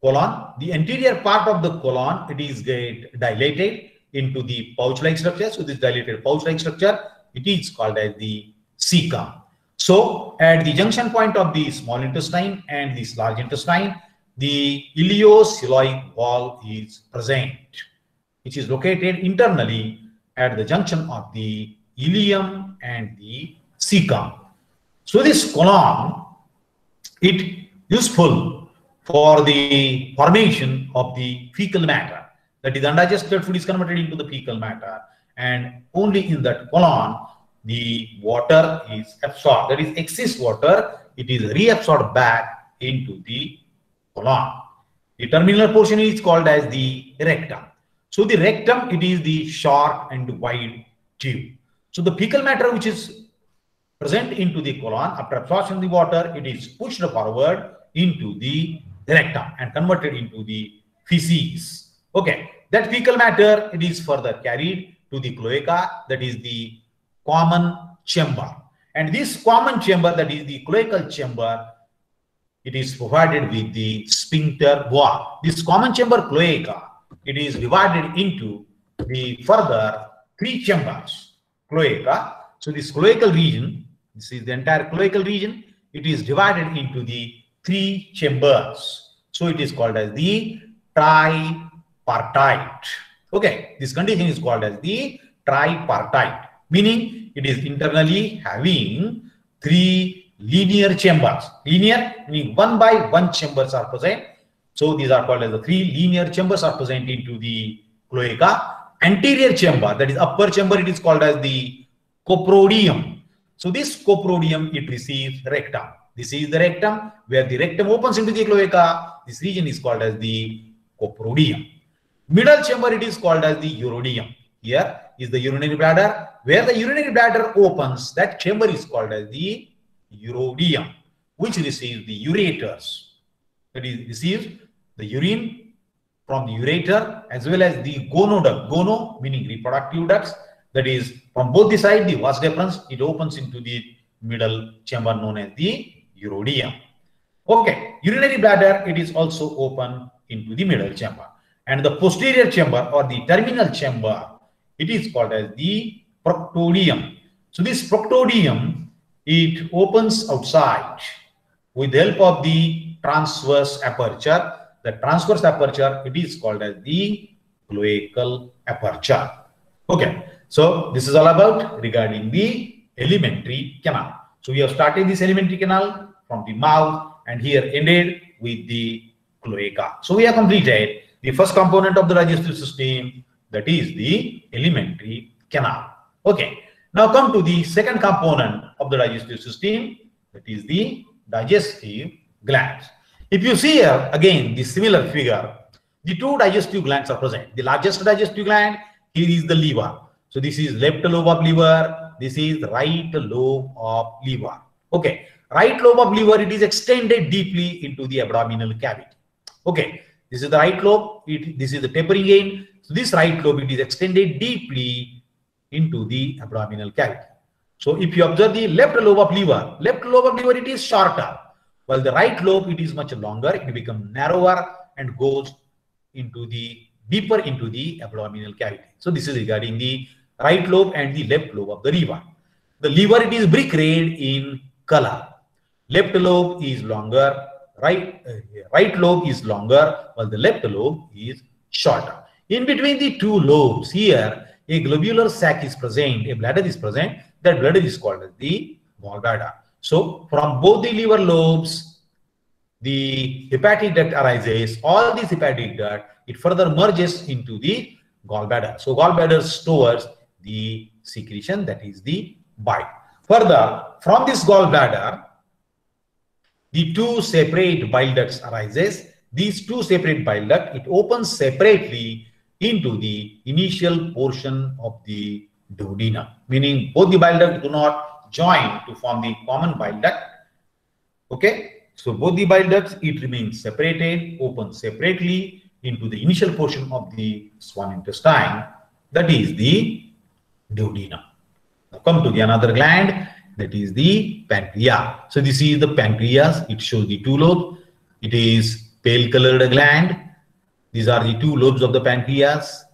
[SPEAKER 5] Colon, the anterior part of the colon, it is get dilated into the pouch-like structure. So this dilated pouch-like structure, it is called as the cecum. So at the junction point of the small intestine and this large intestine, the ileocoeloic valve is present, which is located internally at the junction of the ileum and the cecum. So this colon, it useful for the formation of the fecal matter. That is, undigested food is converted into the fecal matter, and only in that colon the water is absorbed. That is, excess water, it is reabsorbed back into the colon. The terminal portion is called as the rectum. So the rectum, it is the short and wide tube. So the fecal matter which is present into the colon, after absorption of the water, it is pushed forward into the rectum and converted into the feces. Okay, that fecal matter, it is further carried to the cloaca, that is the common chamber. And this common chamber, that is the cloacal chamber, it is provided with the sphincter wall. This common chamber cloaca, it is divided into the further three chambers. Cloaca. So this cloacal region, this is the entire cloacal region, it is divided into the three chambers. So it is called as the tripartite. Okay, this condition is called as the tripartite, meaning it is internally having three linear chambers. Linear meaning one by one chambers are present. So these are called as the three linear chambers are present into the cloaca. Anterior chamber, that is upper chamber, it is called as the coprodium. So this coprodium, it receives rectum. This is the rectum, where the rectum opens into the cloaca. This region is called as the coprodium. Middle chamber, it is called as the urodium. Here is the urinary bladder. Where the urinary bladder opens, that chamber is called as the urodium, which receives the ureters. That is, receives the urine from the ureter as well as the gonoduct. Gono meaning reproductive ducts. That is from both the side, the vas deferens, it opens into the middle chamber known as the urodium. Okay, urinary bladder, it is also open into the middle chamber. And the posterior chamber or the terminal chamber, it is called as the proctodium. So this proctodium, it opens outside with the help of the transverse aperture. The transverse aperture, it is called as the cloacal aperture. Okay, so this is all about regarding the alimentary canal. So we have started this alimentary canal from the mouth and here ended with the cloaca. So we have completed the first component of the digestive system, that is the alimentary canal. Okay, now come to the second component of the digestive system, that is the digestive glands. If you see here again the similar figure, the two digestive glands are present. The largest digestive gland here is the liver. So this is left lobe of liver, this is right lobe of liver. Okay, right lobe of liver, it is extended deeply into the abdominal cavity. Okay, this is the right lobe, this is the tapering end. So this right lobe, it is extended deeply into the abdominal cavity. So if you observe the left lobe of liver, it is shorter, while the right lobe, it is much longer, it becomes narrower and goes into the deeper into the abdominal cavity. So this is regarding the right lobe and the left lobe of the liver. The liver, it is brick red in color. Left lobe is longer, right lobe is longer, while the left lobe is shorter. In between the two lobes here, a globular sac is present, a bladder is present. That bladder is called as the gallbladder. So from both the liver lobes, the hepatic duct arises. All these hepatic duct, it further merges into the gallbladder. So gallbladder stores the secretion, that is the bile. Further, from this gallbladder, the two separate bile ducts arises. These two separate bile ducts, it opens separately into the initial portion of the duodenum, meaning both the bile ducts do not join to form the common bile duct. Okay, so both the bile ducts, it remains separated, open separately into the initial portion of the small intestine, that is the duodenum. Now come to the another gland, that is the pancreas. So this is the pancreas, it shows the two lobes. It is pale colored gland. These are the two lobes of the pancreas,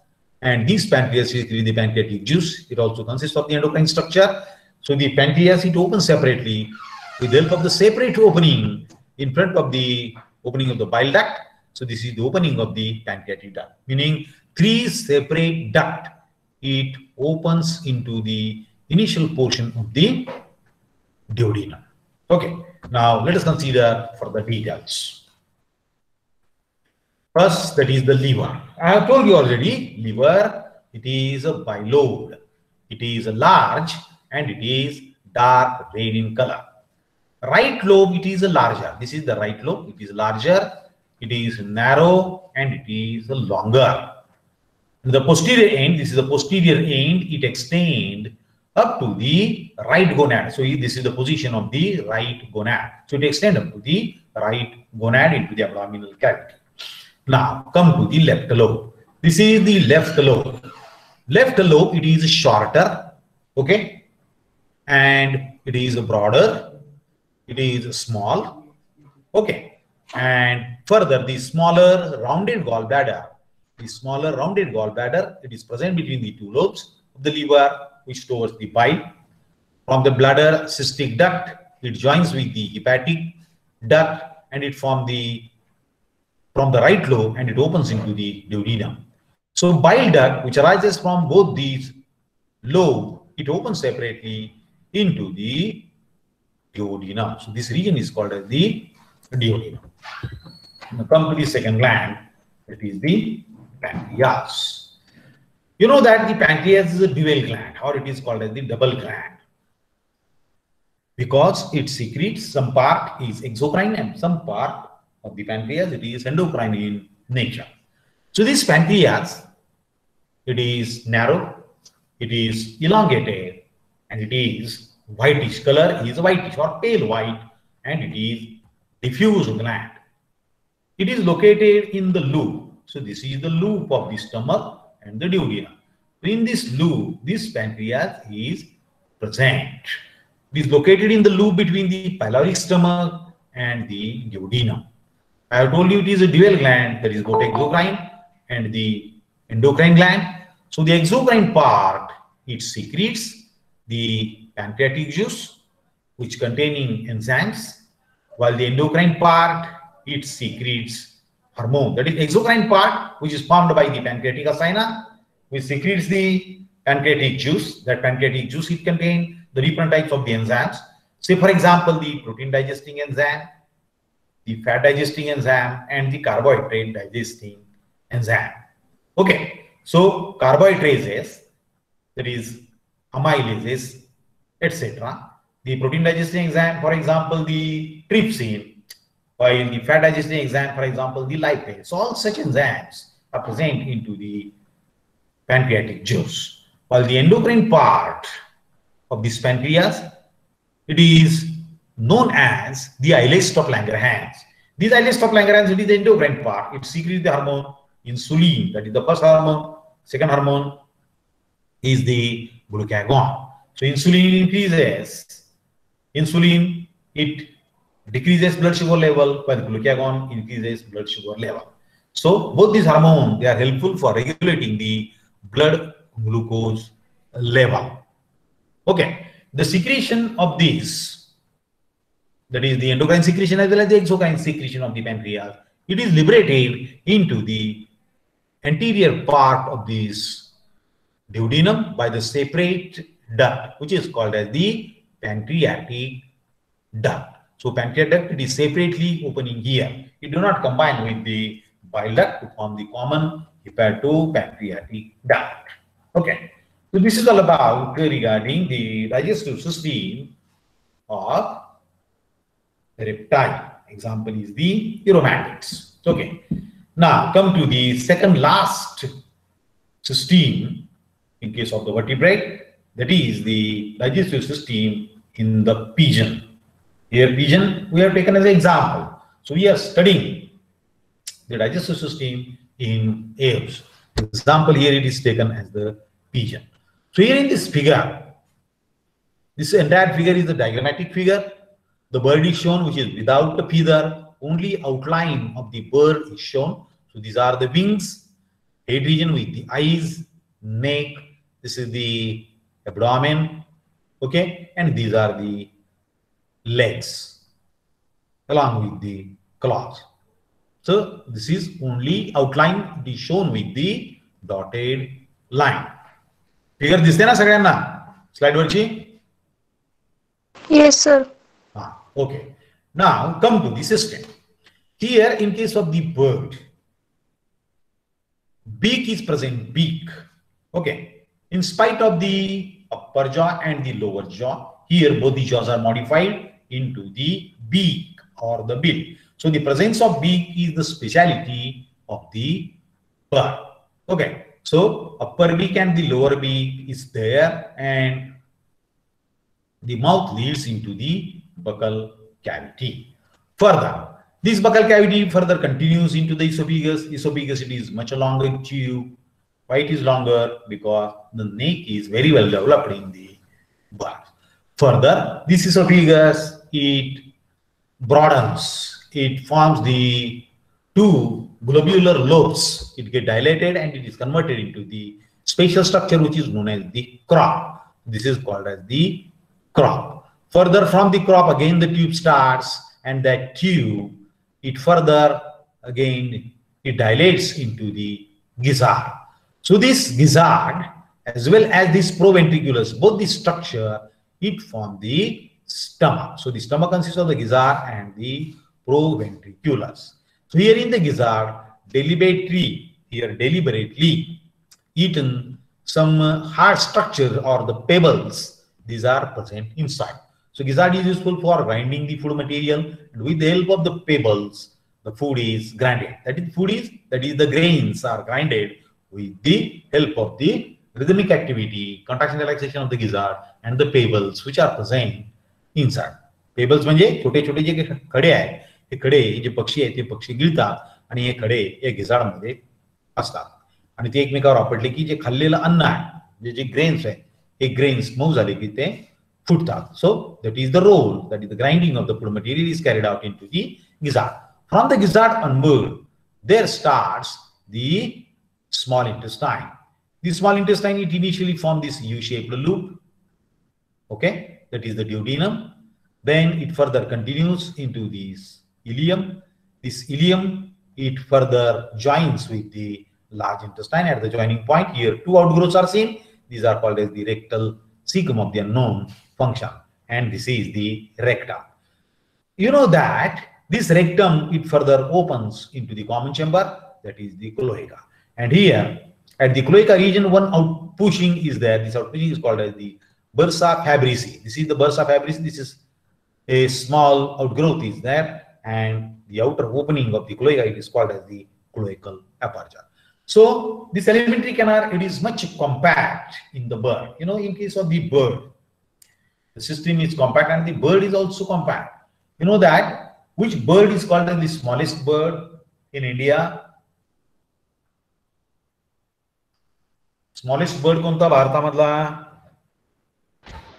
[SPEAKER 5] and this pancreas is the pancreatic juice. It also consists of the endocrine structure. So the pancreas, it opens separately with the help of the separate opening in front of the opening of the bile duct. So this is the opening of the pancreatic duct, meaning three separate duct. It opens into the initial portion of the duodenum. Okay, now let us consider further details. First, that is the liver. I have told you already, liver, it is a bilobed. It is large and it is dark red in color. Right lobe, it is a larger. This is the right lobe. It is larger, it is narrow, and it is longer. The posterior end, this is the posterior end, it extends up to the right gonad. So this is the position of the right gonad. So it extends up to the right gonad into the abdominal cavity. Now come to the left lobe. This is the left lobe. Left lobe, it is shorter, okay, and it is broader, it is small, okay, and further the smaller rounded gallbladder, it is present between the two lobes of the liver, which stores the bile. From the bladder cystic duct, it joins with the hepatic duct and it forms from the right lobe and it opens into the duodenum. So bile duct, which arises from both these lobes, it opens separately into the duodenum. So this region is called as the duodenum. Now come to the second gland, that is the pancreas. You know that the pancreas is a dual gland, or it is called as the double gland, because it secretes, some part is exocrine and some part of the pancreas, it is endocrine in nature. So this pancreas, it is narrow, it is elongated, and it is whitish color, is whitish or pale white, and it is diffuse gland. It is located in the loop. So this is the loop of the stomach and the duodenum. In this loop, this pancreas is present. It is located in the loop between the pyloric stomach and the duodenum. I have told you it is a dual gland, that is both exocrine and the endocrine gland. So the exocrine part, it secretes the pancreatic juice, which containing enzymes, while the endocrine part, it secretes hormone. That is exocrine part, which is formed by the pancreatic acinia, which secretes the pancreatic juice. That pancreatic juice, it contains the different types of the enzymes. Say, for example, the protein digesting enzyme, the fat digesting enzyme, and the carbohydrate digesting enzyme. Okay, so carbohydrates, that is amylases, etc. The protein digesting enzyme, for example, the trypsin, while the fat digesting enzyme, for example, the lipase. So all such enzymes are present into the pancreatic juice. While the endocrine part of this pancreas, it is known as the islets of Langerhans. These islets of Langerhans, it is the endocrine part. It secretes the hormone insulin, that is the first hormone. Second hormone is the glucagon. So insulin increases. Insulin, it decreases blood sugar level, while glucagon increases blood sugar level. So both these hormones, they are helpful for regulating the blood glucose level. Okay, the secretion of these, that is the endocrine secretion as well as the exocrine secretion of the pancreas, it is liberated into the anterior part of this duodenum by the separate duct, which is called as the pancreatic duct. So pancreatic duct, it is separately opening here. It do not combine with the bile duct to form the common hepatopancreatic duct. Okay, so this is all about regarding the digestive system of reptile. Example is the aromatids. Okay, now come to the second last system in case of the vertebrate, that is the digestive system in the pigeon. Here pigeon we have taken as an example. So we are studying the digestive system in apes. Example here it is taken as the pigeon. So here in this figure, this entire figure is the diagrammatic figure. The bird is shown which is without the feather, only outline of the bird is shown. So these are the wings, head region with the eyes, neck, this is the abdomen, okay, and these are the legs along with the claws. So this is only outline, it is shown with the dotted line. Figure दिसते ना सगळ्यांना slide वरची?
[SPEAKER 2] Yes, sir.
[SPEAKER 5] Okay. Now come to the system. Here in case of the bird, beak is present, beak. Okay. In spite of the upper jaw and the lower jaw, here both the jaws are modified into the beak or the bill. So the presence of beak is the speciality of the bird. Okay. So upper beak and the lower beak is there, and the mouth leads into the buccal cavity. Further, this buccal cavity further continues into the esophagus. Esophagus, it is much longer tube. Why it is longer? Because the neck is very well developed in the bird. Further, this esophagus, it broadens. It forms the two globular lobes. It gets dilated and it is converted into the spatial structure which is known as the crop. This is called as the crop. Further from the crop, again the tube starts, and that tube, it further again it dilates into the gizzard. So this gizzard as well as this proventriculus, both the structure, it form the stomach. So the stomach consists of the gizzard and the proventriculus. So here in the gizzard, deliberately eaten some hard structure or the pebbles, these are present inside. So gizzard is useful for grinding the food material, and with the help of the pebbles, the food is grinded. That is the grains are grinded with the help of the rhythmic activity, contraction relaxation of the gizzard and the pebbles which are present inside. Pebbles म्हणजे छोटे छोटे जे खडे आहेत, हे खडे जे पक्षी आहेत ते पक्षी गिळतात आणि हे खडे या गिझाडमध्ये असतात आणि ते एकमेकावर आपटले की जे खाल्लेलं अन्न आहे जे ग्रेन्स आहे हे ग्रेन्स मऊ झाले की ते फुटतात. So that is the role, that is the grinding of the food material is carried out into the gizzard. From the gizzard onward, there starts the small intestine. The small intestine, it initially forms this U-shaped loop. Okay, that is the duodenum. Then it further continues into this ileum. This ileum, it further joins with the large intestine at the joining point. Here, two outgrowths are seen. These are called as the rectal cecum of the unknown function, and this is the rectum. You know that this rectum, it further opens into the common chamber, that is the cloaca. And here, at the cloaca region, one outpushing is there. This outpushing is called as the bursa fabrici. This is the bursa fabrici. This is a small outgrowth is there, and the outer opening of the cloaca, it is called as the cloacal aperture. So this alimentary canal, it is much compact in the bird. You know, in case of the bird, the system is compact and the bird is also compact. You know that which bird is called as the smallest bird in India? Smallest bird कोणता भारतामधला?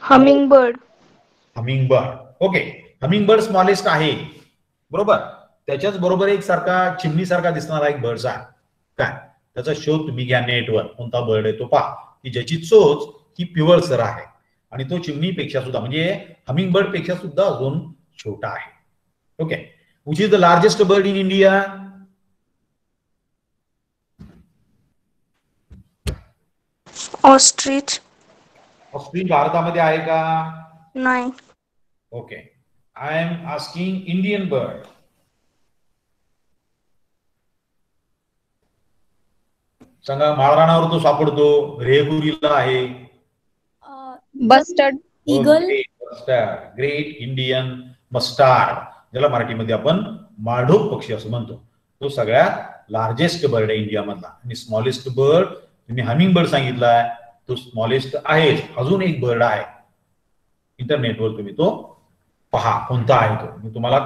[SPEAKER 2] Humming bird.
[SPEAKER 5] Humming bird. Okay, humming bird smallest आहे बरोबर. त्याच्याच बरोबर एक सारखा चिमणी सारखा दिसणारा एक बर्ड आहे काय, त्याचा शोध तुम्ही घ्या नेटवर. कोणता बर्ड आहे तो पहा की ज्याची चोच ही पिवळसर आहे आणि तो चिमणीपेक्षा सुद्धा म्हणजे हमिंग बर्ड पेक्षा सुद्धा अजून छोटा आहे. Okay, which is the largest bird in India?
[SPEAKER 2] Ostrich.
[SPEAKER 5] Ostrich भारतामध्ये आहे का?
[SPEAKER 2] नाही.
[SPEAKER 5] Okay, I am asking Indian bird. सांगा, माळरानावर तो सापडतो, रेगुरीला आहे.
[SPEAKER 3] Bustard eagle.
[SPEAKER 5] Great Indian mustard, ज्याला मराठीमध्ये आपण माळढोक पक्षी असं म्हणतो, तो सगळ्यात लार्जेस्ट बर्ड आहे इंडिया मधला. आणि स्मॉलेस्ट बर्ड तुम्ही हमिंग बर्ड सांगितलाय, तो स्मॉलेस्ट आहे. अजून एक बर्ड आहे, इंटरनेटवर तुम्ही तो पहा कोणता आहे तो. मी तुम्हाला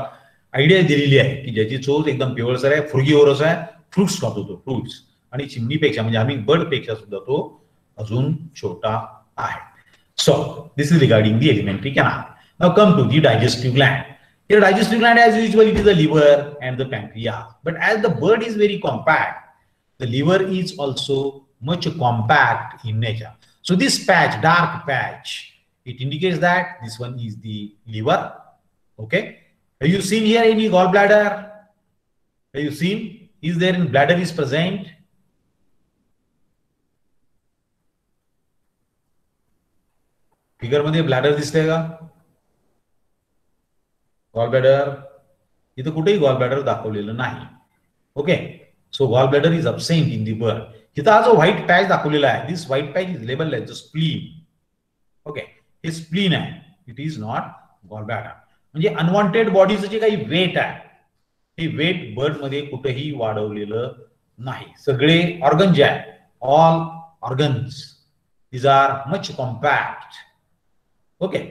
[SPEAKER 5] आयडिया दिलेली आहे की ज्याची चोच एकदम पिवळसर आहे, फ्रुगीवोरस आहे, फ्रुट्स खातो तो, फ्रुट्स. आणि चिमणीपेक्षा म्हणजे हमिंग बर्ड पेक्षा सुद्धा तो अजून छोटा आहे. So this is regarding the alimentary canal. Now come to the digestive gland. Here digestive gland as usual it is the liver and the pancreas, but as the bird is very compact, the liver is also much compact in nature. So this patch, dark patch, it indicates that this one is the liver. Okay, have you seen here any gallbladder? Have you seen? Is there in bladder is present? Figure मध्ये bladder दिसते का? गॉलब्लॅडर इथं कुठेही gallbladder दाखवलेलं नाही. Okay, so gallbladder is absent in the bird. इथं हा जो व्हाईट पॅच दाखवलेला आहे, this white patch is labelled as the spleen. Okay, हे स्प्लीन आहे, इट इज नॉट गॉलब्लॅडर. म्हणजे अनवॉन्टेड बॉडीचं जे काही वेट आहे, हे वेट बर्ड मध्ये कुठेही वाढवलेलं नाही. सगळे ऑर्गन जे आहे, all organs, these are much compact. Okay,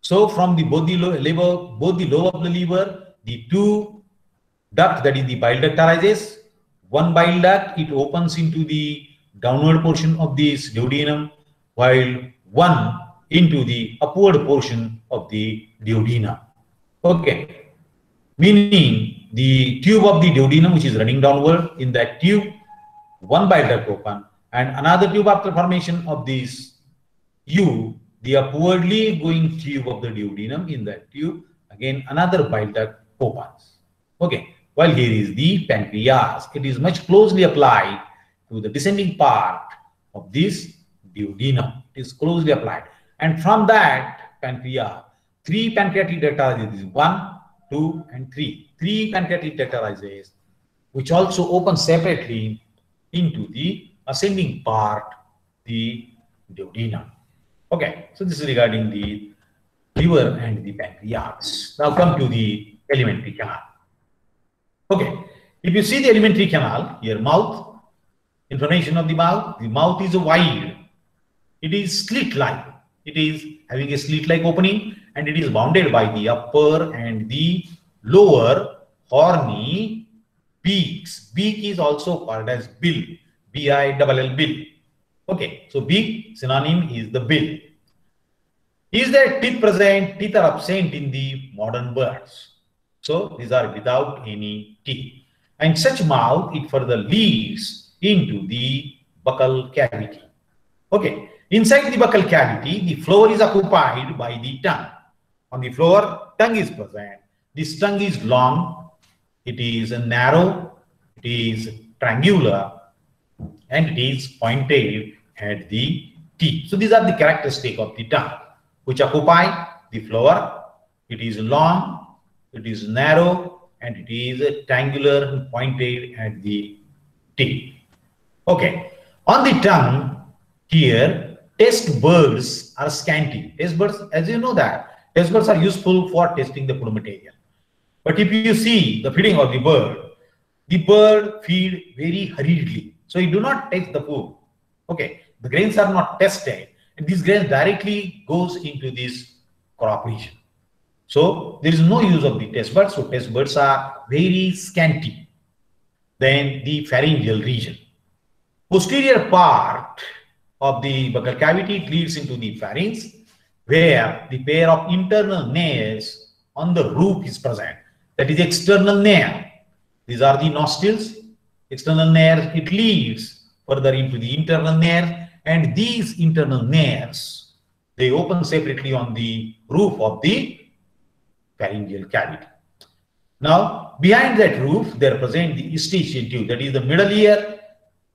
[SPEAKER 5] so from the both the lobe of the liver, the two duct, that is the bile duct arises. One bile duct, it opens into the downward portion of this duodenum, while one into the upward portion of the duodenum. Okay, meaning the tube of the duodenum which is running downward, in that tube one bile duct open and another tube after formation of this the upwardly going tube of the duodenum, in that tube again another bile duct opens. Okay, while here is the pancreas, it is much closely applied to the descending part of this duodenum. It is closely applied, and from that pancreas, three pancreatic ducts arises, 1, 2, and 3. Three pancreatic ducts arises, which also open separately into the ascending part, the duodenum. Okay, so this is regarding the liver and the pancreas. Now come to the alimentary canal. Okay, if you see the alimentary canal, here mouth, information of the mouth is wide. It is slit-like. It is having a slit-like opening, and it is bounded by the upper and the lower horny beaks. Beak is also called as bill. B-I-L-L, bill. Okay, so big synonym is the bill. Is there teeth present? Teeth are absent in the modern birds. So these are without any teeth. And such mouth, it further leads into the buccal cavity. Okay, inside the buccal cavity, the floor is occupied by the tongue. On the floor, tongue is present. This tongue is long, it is narrow, it is triangular, and it is pointed at the teeth. So these are the characteristics of the tongue, which occupy the floor. It is long, it is narrow, and it is triangular and pointed at the teeth. Okay, on the tongue here, taste buds are scanty. Taste buds, as you know that, taste buds are useful for tasting the food material. But if you see the feeding of the bird feed very hurriedly. So you do not taste the food. Okay, the grains are not tested, and these grains directly goes into this crop region. So there is no use of the taste buds. So taste buds are very scanty. Then the pharyngeal region. Posterior part of the buccal cavity leads into the pharynx, where the pair of internal nares on the roof is present. That is external nair. These are the nostrils. External nares, it leads further into the internal nares, and these internal nares, they open separately on the roof of the pharyngeal cavity. Now, behind that roof, there present the eustachian tube. That is the middle ear.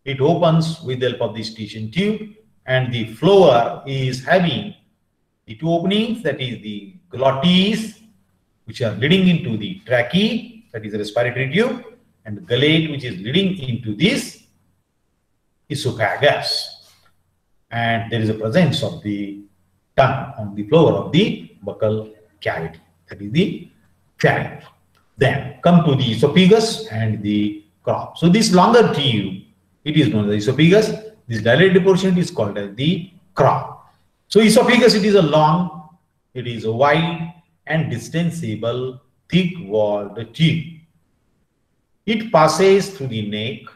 [SPEAKER 5] It opens with the help of the eustachian tube, and the floor is having the two openings, that is the glottis, which are leading into the tracheae, that is the respiratory tube, and the gullet, which is leading into this esophagus. And there is a presence of the tongue on the floor of the buccal cavity, that is the pharynx. Then come to the esophagus and the crop. So this longer tube, it is known as the esophagus. This dilated portion is called as the crop. So esophagus, it is a long, it is a wide and distensible, thick-walled tube. It passes through the neck,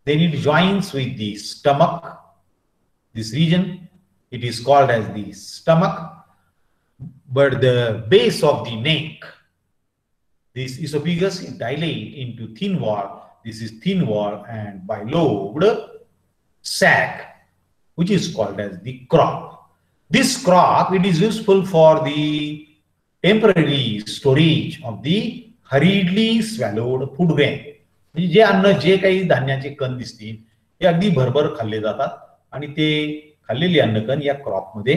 [SPEAKER 5] then it joins with the stomach. This region, it is called as the stomach, but the base of the neck, this esophagus is dilate into thin wall. This is thin wall and bilobed sac, which is called as the crop. This crop, it is useful for the temporary storage of the hurriedly swallowed food grain. जे अन्न, जे काही धान्याचे कण दिसतील, हे अगदी भरभर खाल्ले जातात आणि ते खाल्लेली अन्नकण या क्रॉप मध्ये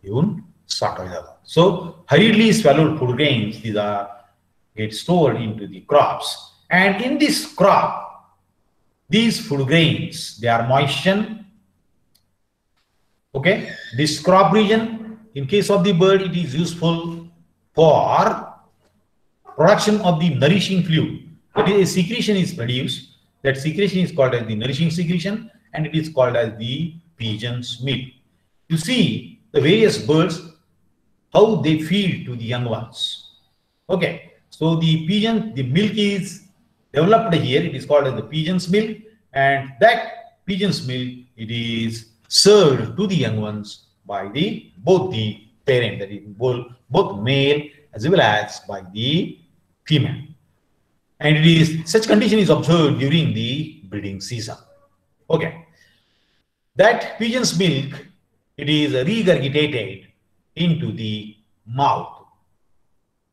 [SPEAKER 5] येऊन साठवले जातात. So hurriedly swallowed food grains, these are get stored into the crops, and in this crop, these food grains, they are moistened. Okay, this crop region, in case of the bird, it is useful for production of the nourishing fluid. That is, a secretion is produced. That secretion is called as the nourishing secretion, and it is called as the pigeon's milk. You see the various birds, how they feed to the young ones. Okay, so the pigeon, the milk is developed here. It is called as the pigeon's milk, and that pigeon's milk, it is served to the young ones by the both the parent, that is both male as well as by the female. And it is such condition is observed during the breeding season. Okay, that pigeon's milk, it is regurgitated into the mouth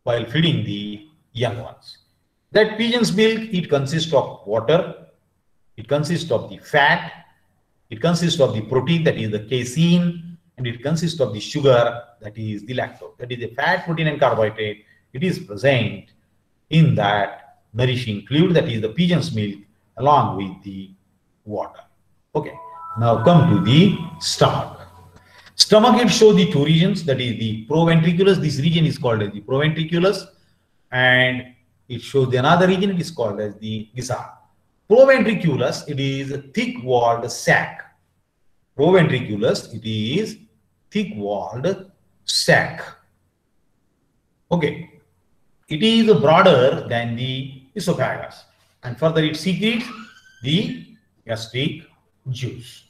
[SPEAKER 5] while feeding the young ones. That pigeon's milk, it consists of water, it consists of the fat, it consists of the protein, that is the casein, and it consists of the sugar, that is the lactose. That is the fat, protein, and carbohydrate. It is present in that nourishing fluid, that is the pigeon's milk, along with the water. Okay, now come to the stomach. Stomach, it shows the two regions, that is the proventriculus. This region is called as the proventriculus, and it shows the another region, it is called as the gizzard. Proventriculus, it is a thick-walled sac. Proventriculus, it is thick-walled sac. Okay, it is broader than the esophagus, and further it secretes the gastric juice.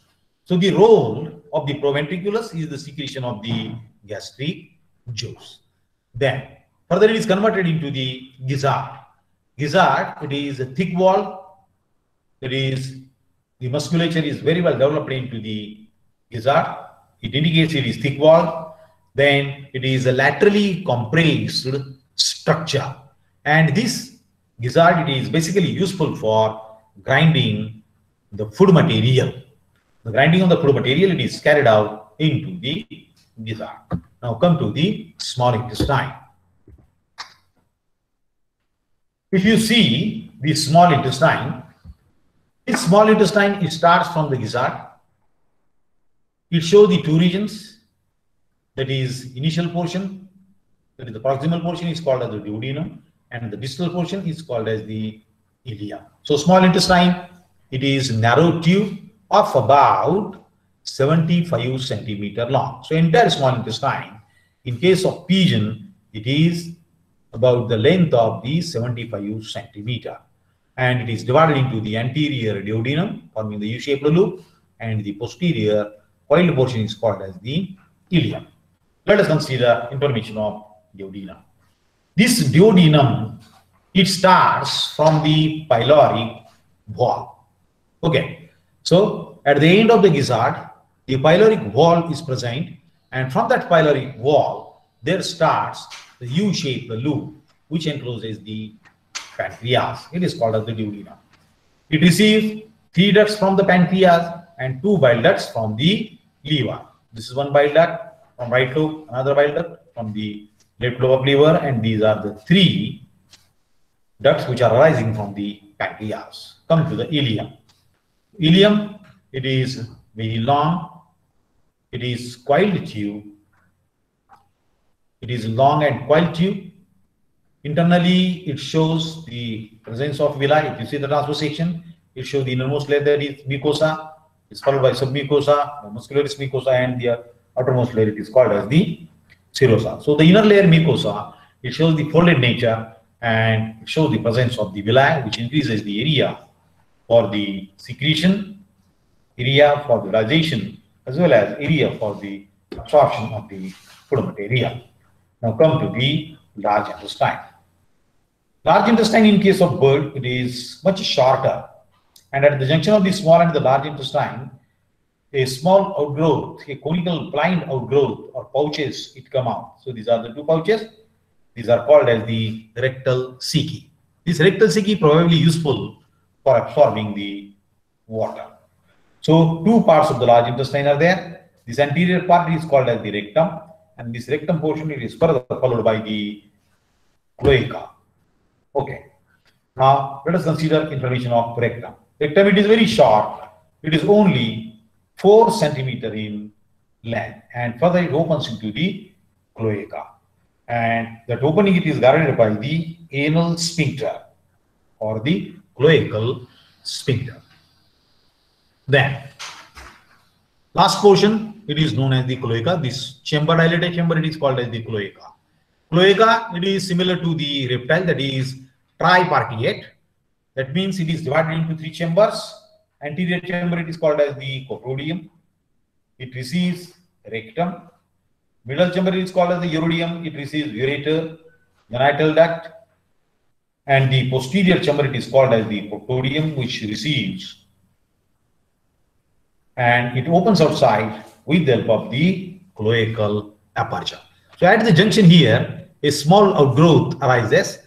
[SPEAKER 5] So the role of the proventriculus is the secretion of the gastric juice. Then further it is converted into the gizzard. Gizzard, it is a thick wall. It is the musculature is very well developed into the gizzard. It indicates it is thick wall. Then it is a laterally compressed structure, and this gizzard, it is basically useful for grinding the food material. The grinding of the food material, it is carried out into the gizzard. Now come to the small intestine. If you see the small intestine, this small intestine, it starts from the gizzard. It shows the two regions. That is initial portion, that is the proximal portion is called as the duodenum, and the distal portion is called as the ileum. So small intestine, it is narrow tube of about 75 centimeter long. So entire small intestine, in case of pigeon, it is about the length of the 75 centimeter, and it is divided into the anterior duodenum forming the U-shaped loop, and the posterior coiled portion is called as the ileum. Let us consider information of duodenum. This duodenum, it starts from the pyloric wall. Okay, so at the end of the gizzard, the pyloric wall is present, and from that pyloric wall, there starts the U-shaped loop, which encloses the pancreas. It is called as the duodenum. It receives 3 ducts from the pancreas and 2 bile ducts from the liver. This is one bile duct from right lobe, another bile duct from the left lobe of liver, and these are the 3 ducts which are arising from the pancreas. Come to the ileum. Ileum, it is very long. It is coiled tube. It is long and coiled tube. Internally, it shows the presence of villi. If you see the transverse section, it shows the innermost layer, that is mucosa. It's followed by submucosa, the muscularis mucosa, and the outermost layer, it is called as the serosa. So the inner layer mucosa, it shows the folded nature, and it shows the presence of the villi, which increases the area for the secretion, area for the digestion, as well as area for the absorption of the food material. Now come to the large intestine. Large intestine, in case of bird, it is much shorter, and at the junction of the small and the large intestine, a small outgrowth, a conical blind outgrowth or pouches, it come out. So these are the 2 pouches. These are called as the rectal cecae. This rectal cecae probably useful for absorbing the water. So 2 parts of the large intestine are there. This anterior part is called as the rectum, and this rectum portion, it is further followed by the cloaca. Okay. Now let us consider information of rectum. Rectum, it is very short. It is only 4 centimeter in length, and further it opens into the cloaca, and that opening, it is guarded by the anal sphincter or the cloacal sphincter. Then last portion, it is known as the cloaca. This chamber, dilated chamber, it is called as the cloaca. Cloaca, it is similar to the reptile, that is tripartite. That means it is divided into 3 chambers. Anterior chamber, it is called as the copropodium. It receives rectum. Middle chamber is called as the urodeum. It receives ureter, genital duct. And the posterior chamber, it is called as the proctorium, which receives, and it opens outside with the help of the cloacal aperture. So at the junction here, a small outgrowth arises.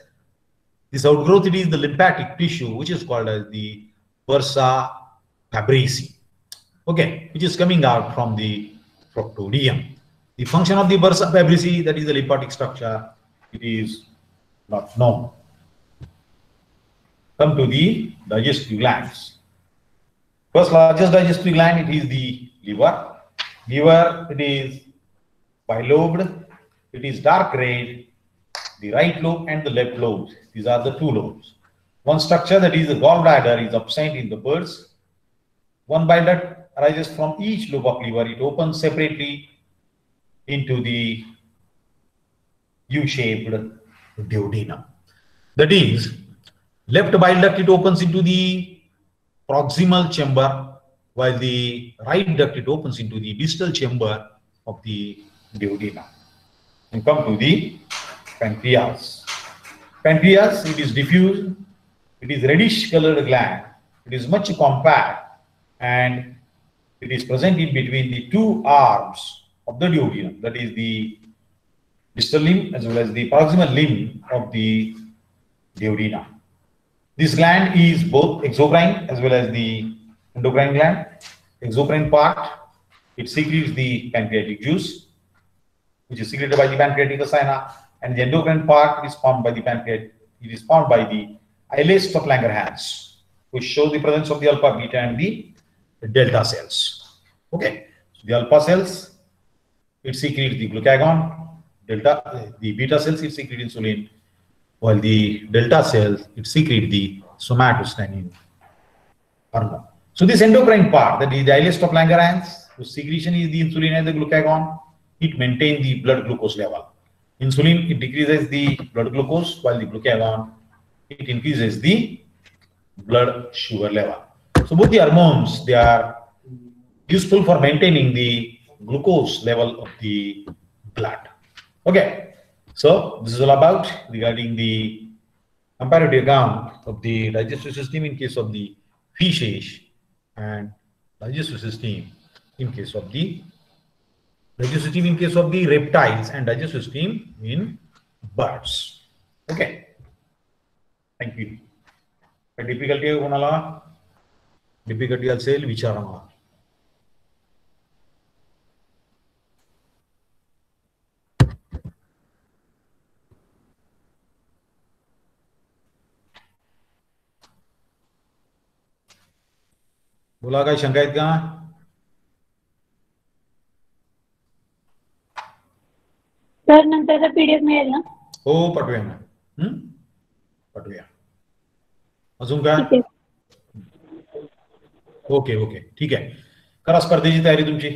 [SPEAKER 5] This outgrowth, it is the lymphatic tissue, which is called as the bursa fabrici, okay, which is coming out from the proctorium. The function of the bursa fabrici, that is the lymphatic structure, it is not known. Come to the digestive glands. First largest digestive gland, it is the liver. Liver, it is bilobed, it is dark red. The right lobe and the left lobe, these are the 2 lobes. One structure, that is the gallbladder, is absent in the birds. One bile duct arises from each lobe of liver. It opens separately into the U-shaped duodenum. That is, left bile duct, it opens into the proximal chamber, while the right duct it opens into the distal chamber of the duodenum. And come to the pancreas. Pancreas, it is diffuse, it is reddish colored gland, it is much compact, and it is present in between the two arms of the duodenum, that is the distal limb as well as the proximal limb of the duodenum. This gland is both exocrine as well as the endocrine gland. Exocrine part, it secretes the pancreatic juice, which is secreted by the pancreatic acinia, and the endocrine part is formed by the pancreas. It is formed by the islets of Langerhans, which show the presence of the alpha, beta, and the delta cells. Okay, so the alpha cells, it secretes the glucagon. The beta cells, it secretes insulin, while the delta cells, it secretes the somatostatin hormone. So this endocrine part, that is the islets of Langerhans, whose secretion is the insulin and the glucagon, it maintains the blood glucose level. Insulin, it decreases the blood glucose, while the glucagon, it increases the blood sugar level. So both the hormones, they are useful for maintaining the glucose level of the blood. Okay, so this is all about regarding the comparative account of the digestive system in case of the fishes and digestive system in case of the reptiles and digestive system in birds. Okay, thank you. Difficulty असेल विचारा मला. बोला, काही शंका आहेत का?
[SPEAKER 7] Sir नंतरचा PDF मिळेल ना?
[SPEAKER 5] हो, पाठवूया ना. पाठवूया. अजून काय?
[SPEAKER 7] ठीक आहे.
[SPEAKER 5] ओके ओके, ठीक आहे. करा स्पर्धेची तयारी तुमची.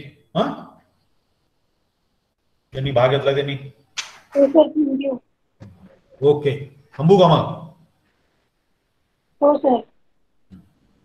[SPEAKER 5] त्यांनी भाग घेतला त्यांनी.
[SPEAKER 7] हो सर, थँक्यू.
[SPEAKER 5] ओके, थांबू का मग?
[SPEAKER 7] हो सर.